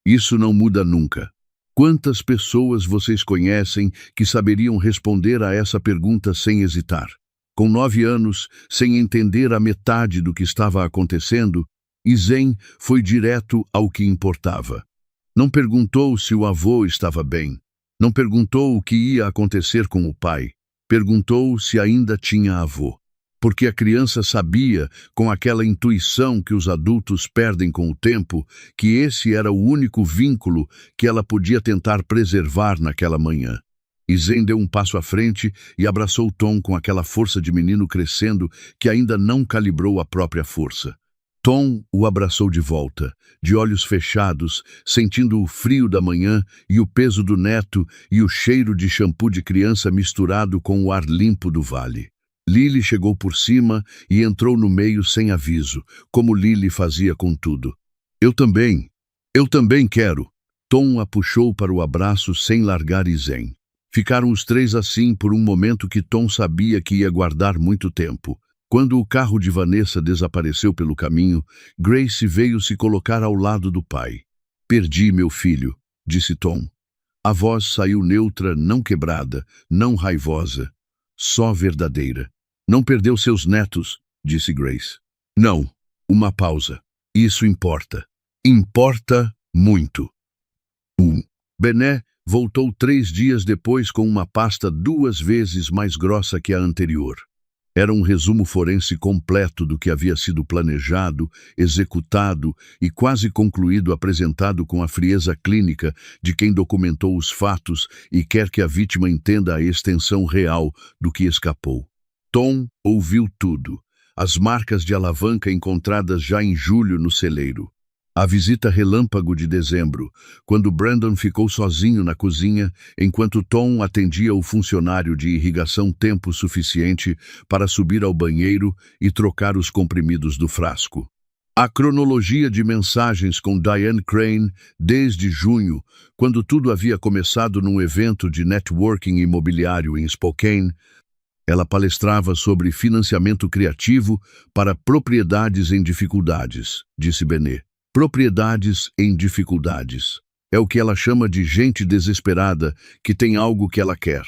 Isso não muda nunca. Quantas pessoas vocês conhecem que saberiam responder a essa pergunta sem hesitar? Com 9 anos, sem entender a metade do que estava acontecendo, Isen foi direto ao que importava. Não perguntou se o avô estava bem. Não perguntou o que ia acontecer com o pai. Perguntou se ainda tinha avô. Porque a criança sabia, com aquela intuição que os adultos perdem com o tempo, que esse era o único vínculo que ela podia tentar preservar naquela manhã. Isen deu um passo à frente e abraçou Tom com aquela força de menino crescendo que ainda não calibrou a própria força. Tom o abraçou de volta, de olhos fechados, sentindo o frio da manhã e o peso do neto e o cheiro de shampoo de criança misturado com o ar limpo do vale. Lily chegou por cima e entrou no meio sem aviso, como Lily fazia com tudo. Eu também quero. Tom a puxou para o abraço sem largar Isen. Ficaram os três assim por um momento que Tom sabia que ia guardar muito tempo. Quando o carro de Vanessa desapareceu pelo caminho, Grace veio se colocar ao lado do pai. Perdi meu filho, disse Tom. A voz saiu neutra, não quebrada, não raivosa, só verdadeira. Não perdeu seus netos, disse Grace. Não. Uma pausa. Isso importa. Importa muito. Bené voltou 3 dias depois com uma pasta 2 vezes mais grossa que a anterior. Era um resumo forense completo do que havia sido planejado, executado e quase concluído, apresentado com a frieza clínica de quem documentou os fatos e quer que a vítima entenda a extensão real do que escapou. Tom ouviu tudo. As marcas de alavanca encontradas já em julho no celeiro. A visita relâmpago de dezembro, quando Brandon ficou sozinho na cozinha, enquanto Tom atendia o funcionário de irrigação tempo suficiente para subir ao banheiro e trocar os comprimidos do frasco. A cronologia de mensagens com Diane Crane desde junho, quando tudo havia começado num evento de networking imobiliário em Spokane. Ela palestrava sobre financiamento criativo para propriedades em dificuldades, disse Bené. Propriedades em dificuldades. É o que ela chama de gente desesperada que tem algo que ela quer.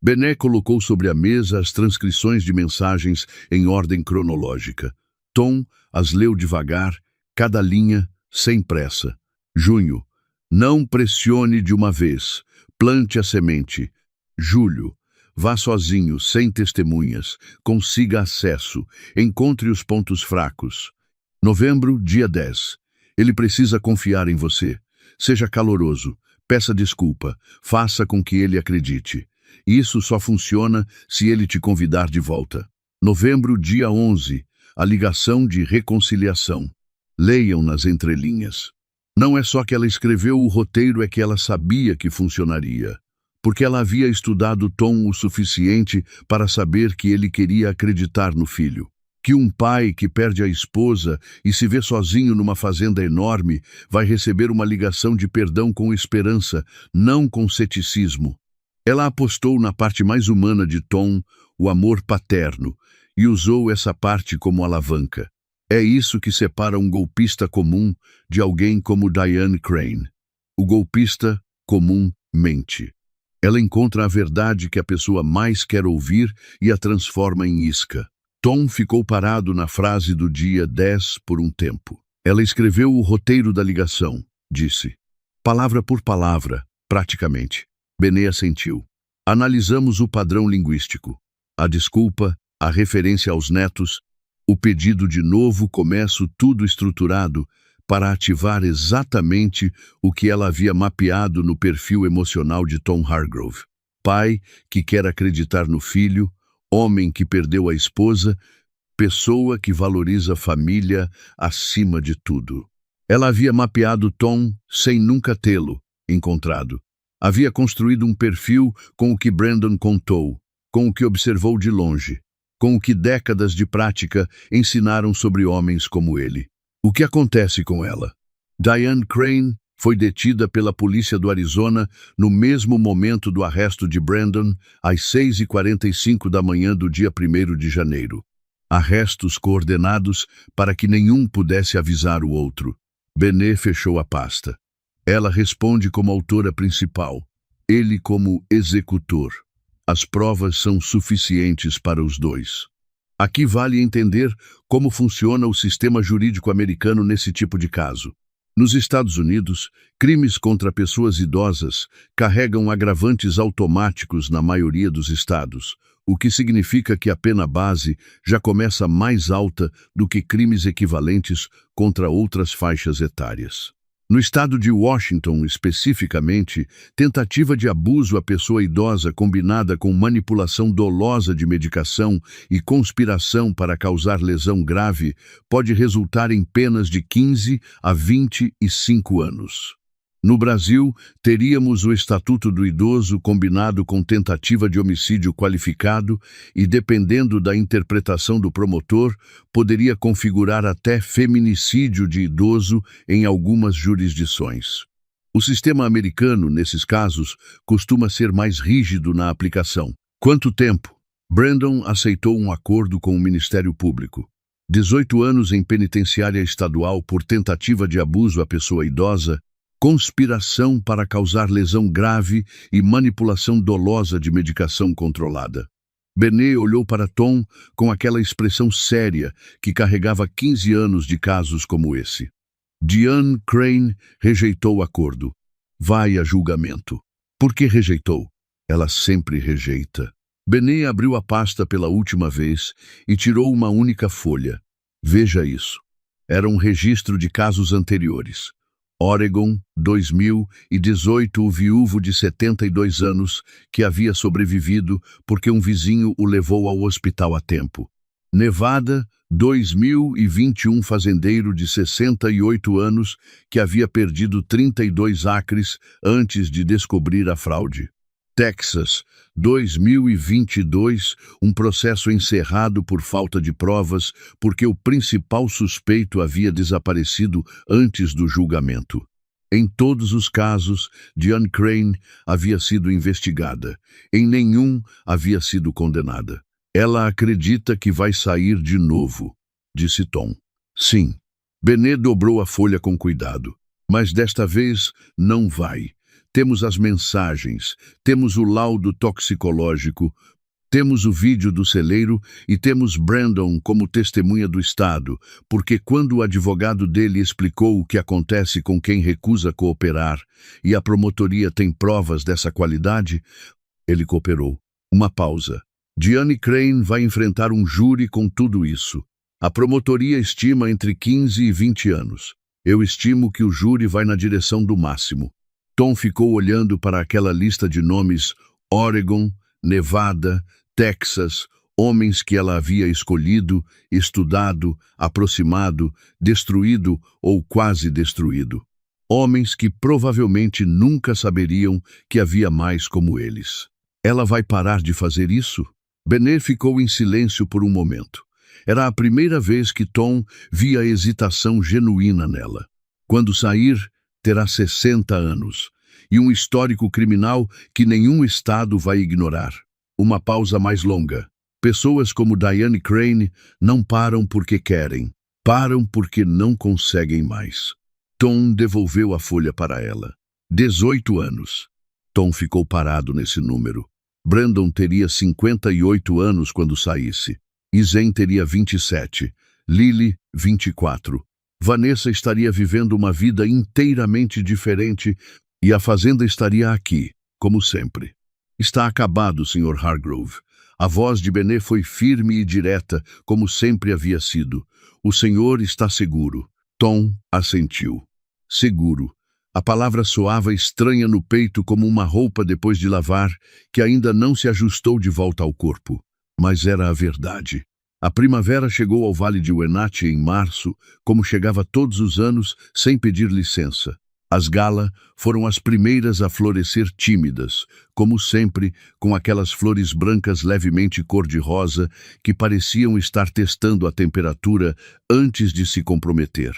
Bené colocou sobre a mesa as transcrições de mensagens em ordem cronológica. Tom as leu devagar, cada linha, sem pressa. Junho. Não pressione de uma vez. Plante a semente. Julho. Vá sozinho, sem testemunhas. Consiga acesso. Encontre os pontos fracos. Novembro, dia 10. Ele precisa confiar em você. Seja caloroso, peça desculpa, faça com que ele acredite. Isso só funciona se ele te convidar de volta. Novembro, dia 11, a ligação de reconciliação. Leiam nas entrelinhas. Não é só que ela escreveu o roteiro, é que ela sabia que funcionaria. Porque ela havia estudado Tom o suficiente para saber que ele queria acreditar no filho. Que um pai que perde a esposa e se vê sozinho numa fazenda enorme vai receber uma ligação de perdão com esperança, não com ceticismo. Ela apostou na parte mais humana de Tom, o amor paterno, e usou essa parte como alavanca. É isso que separa um golpista comum de alguém como Diane Crane. O golpista comum mente. Ela encontra a verdade que a pessoa mais quer ouvir e a transforma em isca. Tom ficou parado na frase do dia 10 por um tempo. Ela escreveu o roteiro da ligação, disse. Palavra por palavra, praticamente. Bené assentiu. Analisamos o padrão linguístico. A desculpa, a referência aos netos, o pedido de novo começo, tudo estruturado para ativar exatamente o que ela havia mapeado no perfil emocional de Tom Hargrove. Pai que quer acreditar no filho, homem que perdeu a esposa, pessoa que valoriza a família acima de tudo. Ela havia mapeado Tom sem nunca tê-lo encontrado. Havia construído um perfil com o que Brandon contou, com o que observou de longe, com o que décadas de prática ensinaram sobre homens como ele. O que acontece com ela? Diane Crane foi detida pela polícia do Arizona no mesmo momento do arresto de Brandon, às 6h45 da manhã do dia 1º de janeiro. Arrestos coordenados para que nenhum pudesse avisar o outro. Bené fechou a pasta. Ela responde como autora principal, ele como executor. As provas são suficientes para os dois. Aqui vale entender como funciona o sistema jurídico americano nesse tipo de caso. Nos Estados Unidos, crimes contra pessoas idosas carregam agravantes automáticos na maioria dos estados, o que significa que a pena base já começa mais alta do que crimes equivalentes contra outras faixas etárias. No estado de Washington, especificamente, tentativa de abuso à pessoa idosa combinada com manipulação dolosa de medicação e conspiração para causar lesão grave pode resultar em penas de 15 a 25 anos. No Brasil, teríamos o Estatuto do Idoso combinado com tentativa de homicídio qualificado e, dependendo da interpretação do promotor, poderia configurar até feminicídio de idoso em algumas jurisdições. O sistema americano, nesses casos, costuma ser mais rígido na aplicação. Quanto tempo? Brandon aceitou um acordo com o Ministério Público. 18 anos em penitenciária estadual por tentativa de abuso à pessoa idosa, conspiração para causar lesão grave e manipulação dolosa de medicação controlada. Benet olhou para Tom com aquela expressão séria que carregava 15 anos de casos como esse. Diane Crane rejeitou o acordo. Vai a julgamento. Por que rejeitou? Ela sempre rejeita. Benet abriu a pasta pela última vez e tirou uma única folha. Veja isso. Era um registro de casos anteriores. Oregon, 2018, o viúvo de 72 anos que havia sobrevivido porque um vizinho o levou ao hospital a tempo. Nevada, 2021, fazendeiro de 68 anos que havia perdido 32 acres antes de descobrir a fraude. Texas, 2022, um processo encerrado por falta de provas porque o principal suspeito havia desaparecido antes do julgamento. Em todos os casos, Diane Crane havia sido investigada. Em nenhum havia sido condenada. Ela acredita que vai sair de novo, disse Tom. Sim. Benet dobrou a folha com cuidado. Mas desta vez não vai. Temos as mensagens, temos o laudo toxicológico, temos o vídeo do celeiro e temos Brandon como testemunha do Estado, porque quando o advogado dele explicou o que acontece com quem recusa cooperar e a promotoria tem provas dessa qualidade, ele cooperou. Uma pausa. Diane Crane vai enfrentar um júri com tudo isso. A promotoria estima entre 15 e 20 anos. Eu estimo que o júri vai na direção do máximo. Tom ficou olhando para aquela lista de nomes: Oregon, Nevada, Texas, homens que ela havia escolhido, estudado, aproximado, destruído ou quase destruído. Homens que provavelmente nunca saberiam que havia mais como eles. Ela vai parar de fazer isso? Benet ficou em silêncio por um momento. Era a primeira vez que Tom via hesitação genuína nela. Quando sair, terá 60 anos, e um histórico criminal que nenhum estado vai ignorar. Uma pausa mais longa. Pessoas como Diane Crane não param porque querem, param porque não conseguem mais. Tom devolveu a folha para ela. 18 anos. Tom ficou parado nesse número. Brandon teria 58 anos quando saísse. Isen teria 27. Lily, 24. Vanessa estaria vivendo uma vida inteiramente diferente e a fazenda estaria aqui, como sempre. Está acabado, Sr. Hargrove. A voz de Benet foi firme e direta, como sempre havia sido. O senhor está seguro. Tom assentiu. Seguro. A palavra soava estranha no peito como uma roupa depois de lavar, que ainda não se ajustou de volta ao corpo. Mas era a verdade. A primavera chegou ao Vale de Wenatchee em março, como chegava todos os anos, sem pedir licença. As gala foram as primeiras a florescer tímidas, como sempre, com aquelas flores brancas levemente cor-de-rosa que pareciam estar testando a temperatura antes de se comprometer.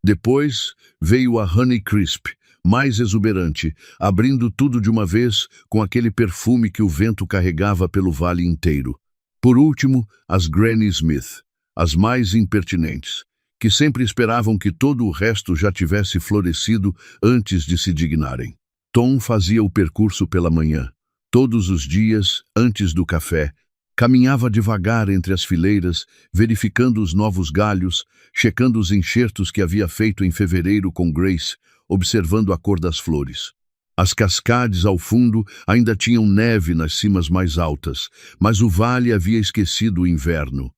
Depois veio a Honeycrisp, mais exuberante, abrindo tudo de uma vez com aquele perfume que o vento carregava pelo vale inteiro. Por último, as Granny Smith, as mais impertinentes, que sempre esperavam que todo o resto já tivesse florescido antes de se dignarem. Tom fazia o percurso pela manhã. Todos os dias, antes do café, caminhava devagar entre as fileiras, verificando os novos galhos, checando os enxertos que havia feito em fevereiro com Grace, observando a cor das flores. As cascades ao fundo ainda tinham neve nas cimas mais altas, mas o vale havia esquecido o inverno.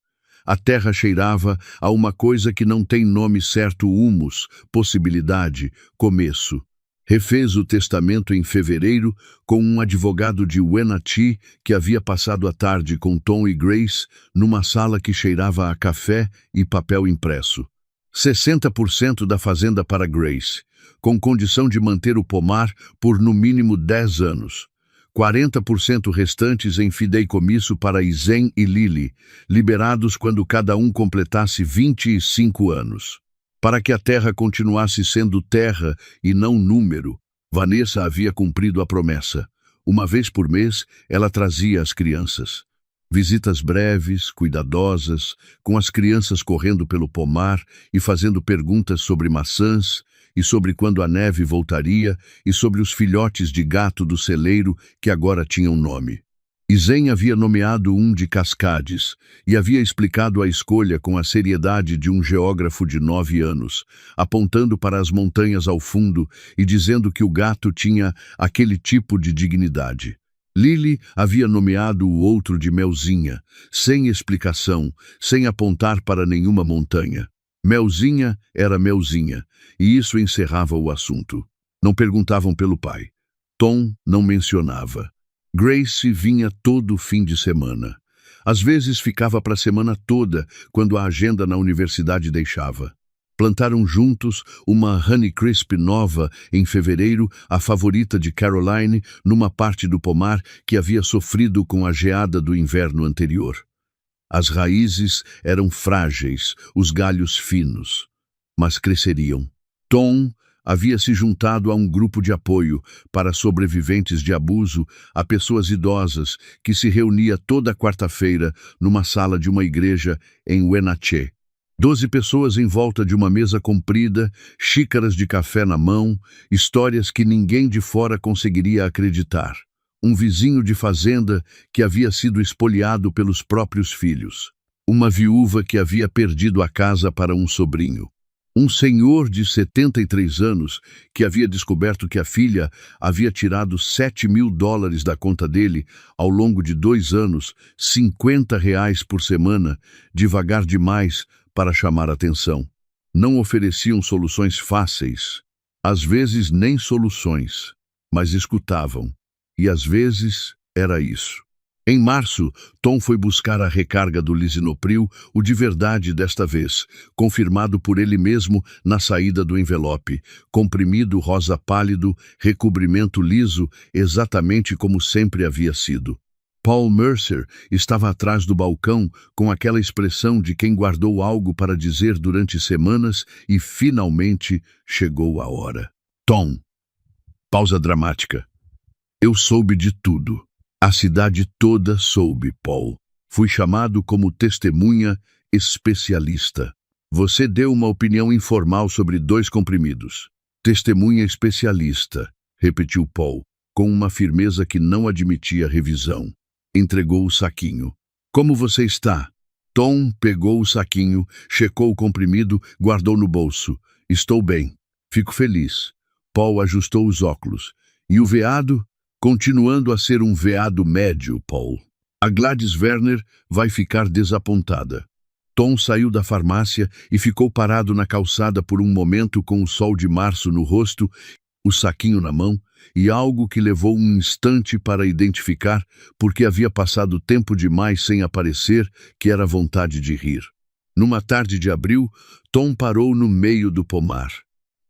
A terra cheirava a uma coisa que não tem nome certo: humus, possibilidade, começo. Refez o testamento em fevereiro com um advogado de Wenatchee que havia passado a tarde com Tom e Grace numa sala que cheirava a café e papel impresso. 60% da fazenda para Grace, com condição de manter o pomar por no mínimo 10 anos. 40% restantes em fideicomisso para Izen e Lily, liberados quando cada um completasse 25 anos. Para que a terra continuasse sendo terra e não número, Vanessa havia cumprido a promessa. Uma vez por mês, ela trazia as crianças. Visitas breves, cuidadosas, com as crianças correndo pelo pomar e fazendo perguntas sobre maçãs, e sobre quando a neve voltaria, e sobre os filhotes de gato do celeiro que agora tinham nome. Izen havia nomeado um de Cascades, e havia explicado a escolha com a seriedade de um geógrafo de 9 anos, apontando para as montanhas ao fundo e dizendo que o gato tinha aquele tipo de dignidade. Lily havia nomeado o outro de Melzinha, sem explicação, sem apontar para nenhuma montanha. Melzinha era Melzinha, e isso encerrava o assunto. Não perguntavam pelo pai. Tom não mencionava. Grace vinha todo fim de semana. Às vezes ficava para a semana toda, quando a agenda na universidade deixava. Plantaram juntos uma Honeycrisp nova em fevereiro, a favorita de Caroline, numa parte do pomar que havia sofrido com a geada do inverno anterior. As raízes eram frágeis, os galhos finos, mas cresceriam. Tom havia se juntado a um grupo de apoio para sobreviventes de abuso, a pessoas idosas, que se reunia toda quarta-feira numa sala de uma igreja em Wenatchee. 12 pessoas em volta de uma mesa comprida, xícaras de café na mão, histórias que ninguém de fora conseguiria acreditar. Um vizinho de fazenda que havia sido espoliado pelos próprios filhos. Uma viúva que havia perdido a casa para um sobrinho. Um senhor de 73 anos que havia descoberto que a filha havia tirado $7.000 da conta dele ao longo de 2 anos, R$ 50 por semana, devagar demais para chamar atenção. Não ofereciam soluções fáceis, às vezes nem soluções, mas escutavam. E às vezes era isso. Em março, Tom foi buscar a recarga do lisinopril, o de verdade desta vez, confirmado por ele mesmo na saída do envelope, comprimido rosa pálido, recobrimento liso, exatamente como sempre havia sido. Paul Mercer estava atrás do balcão com aquela expressão de quem guardou algo para dizer durante semanas e finalmente chegou a hora. Tom. Pausa dramática. Eu soube de tudo. A cidade toda soube, Paul. Fui chamado como testemunha especialista. Você deu uma opinião informal sobre 2 comprimidos. Testemunha especialista, repetiu Paul, com uma firmeza que não admitia revisão. Entregou o saquinho. Como você está? Tom pegou o saquinho, checou o comprimido, guardou no bolso. Estou bem. Fico feliz. Paul ajustou os óculos. E o veado? Continuando a ser um veado médio, Paul. A Gladys Werner vai ficar desapontada. Tom saiu da farmácia e ficou parado na calçada por um momento com o sol de março no rosto, o saquinho na mão, e algo que levou um instante para identificar, porque havia passado tempo demais sem aparecer, que era vontade de rir. Numa tarde de abril, Tom parou no meio do pomar.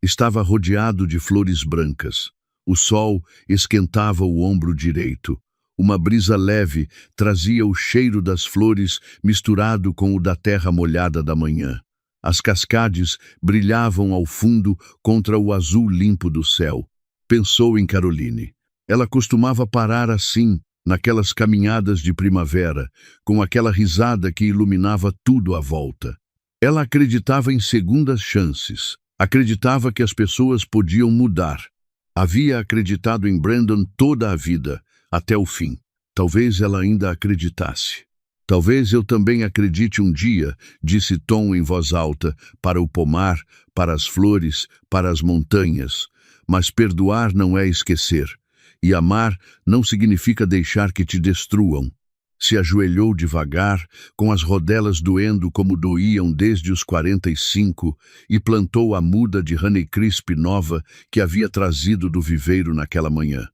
Estava rodeado de flores brancas. O sol esquentava o ombro direito. Uma brisa leve trazia o cheiro das flores misturado com o da terra molhada da manhã. As cascades brilhavam ao fundo contra o azul limpo do céu. Pensou em Caroline. Ela costumava parar assim, naquelas caminhadas de primavera, com aquela risada que iluminava tudo à volta. Ela acreditava em segundas chances. Acreditava que as pessoas podiam mudar. Havia acreditado em Brandon toda a vida, até o fim. Talvez ela ainda acreditasse. Talvez eu também acredite um dia, disse Tom em voz alta, para o pomar, para as flores, para as montanhas. Mas perdoar não é esquecer. E amar não significa deixar que te destruam. Se ajoelhou devagar, com as rodelas doendo como doíam desde os 45, e plantou a muda de Honeycrisp nova que havia trazido do viveiro naquela manhã.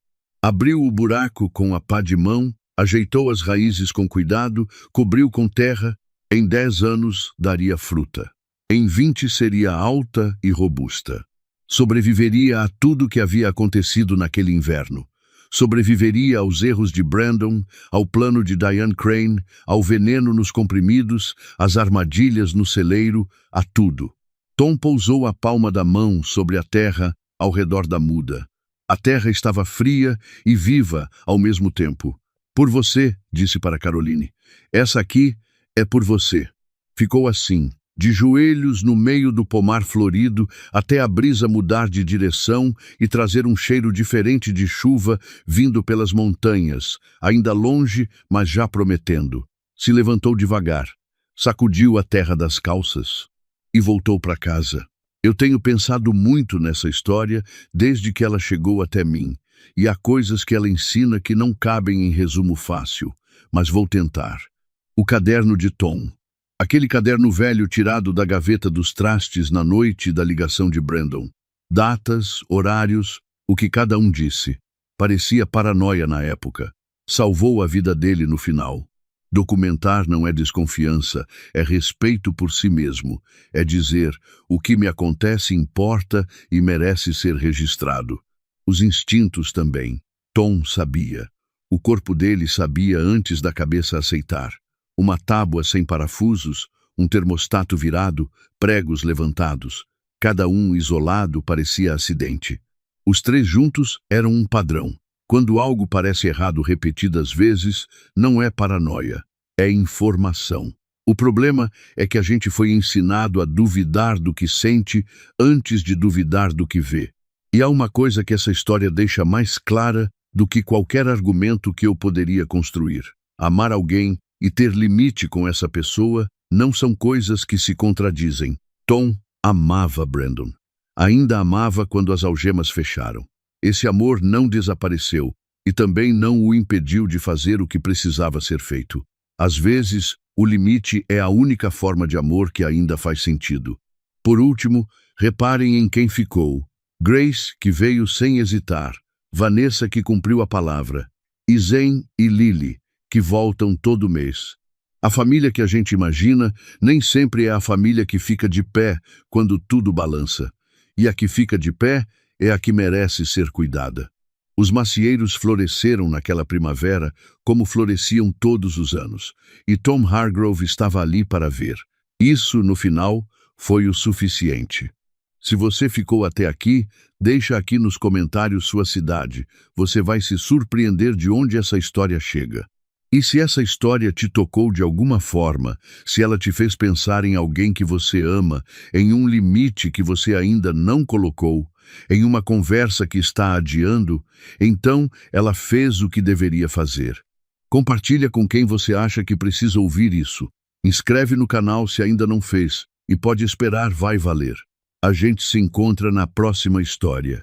Abriu o buraco com a pá de mão, ajeitou as raízes com cuidado, cobriu com terra. Em 10 anos daria fruta. Em 20 seria alta e robusta. Sobreviveria a tudo que havia acontecido naquele inverno. Sobreviveria aos erros de Brandon, ao plano de Diane Crane, ao veneno nos comprimidos, às armadilhas no celeiro, a tudo. Tom pousou a palma da mão sobre a terra ao redor da muda. A terra estava fria e viva ao mesmo tempo. Por você, disse para Caroline. Essa aqui é por você. Ficou assim, de joelhos no meio do pomar florido, até a brisa mudar de direção e trazer um cheiro diferente de chuva vindo pelas montanhas, ainda longe, mas já prometendo. Se levantou devagar, sacudiu a terra das calças e voltou para casa. Eu tenho pensado muito nessa história desde que ela chegou até mim, e há coisas que ela ensina que não cabem em resumo fácil, mas vou tentar. O caderno de Tom. Aquele caderno velho tirado da gaveta dos trastes na noite da ligação de Brandon. Datas, horários, o que cada um disse. Parecia paranoia na época. Salvou a vida dele no final. Documentar não é desconfiança, é respeito por si mesmo. É dizer, o que me acontece importa e merece ser registrado. Os instintos também. Tom sabia. O corpo dele sabia antes da cabeça aceitar. Uma tábua sem parafusos, um termostato virado, pregos levantados. Cada um isolado parecia acidente. Os três juntos eram um padrão. Quando algo parece errado repetidas vezes, não é paranoia, é informação. O problema é que a gente foi ensinado a duvidar do que sente antes de duvidar do que vê. E há uma coisa que essa história deixa mais clara do que qualquer argumento que eu poderia construir. Amar alguém e ter limite com essa pessoa não são coisas que se contradizem. Tom amava Brandon. Ainda amava quando as algemas fecharam. Esse amor não desapareceu e também não o impediu de fazer o que precisava ser feito. Às vezes, o limite é a única forma de amor que ainda faz sentido. Por último, reparem em quem ficou. Grace, que veio sem hesitar. Vanessa, que cumpriu a palavra. E Zen e Lily, que voltam todo mês. A família que a gente imagina nem sempre é a família que fica de pé quando tudo balança. E a que fica de pé é a que merece ser cuidada. Os macieiros floresceram naquela primavera como floresciam todos os anos, e Tom Hargrove estava ali para ver. Isso, no final, foi o suficiente. Se você ficou até aqui, deixa aqui nos comentários sua cidade. Você vai se surpreender de onde essa história chega. E se essa história te tocou de alguma forma, se ela te fez pensar em alguém que você ama, em um limite que você ainda não colocou, em uma conversa que está adiando, então ela fez o que deveria fazer. Compartilha com quem você acha que precisa ouvir isso. Inscreve no canal se ainda não fez, e pode esperar, vai valer. A gente se encontra na próxima história.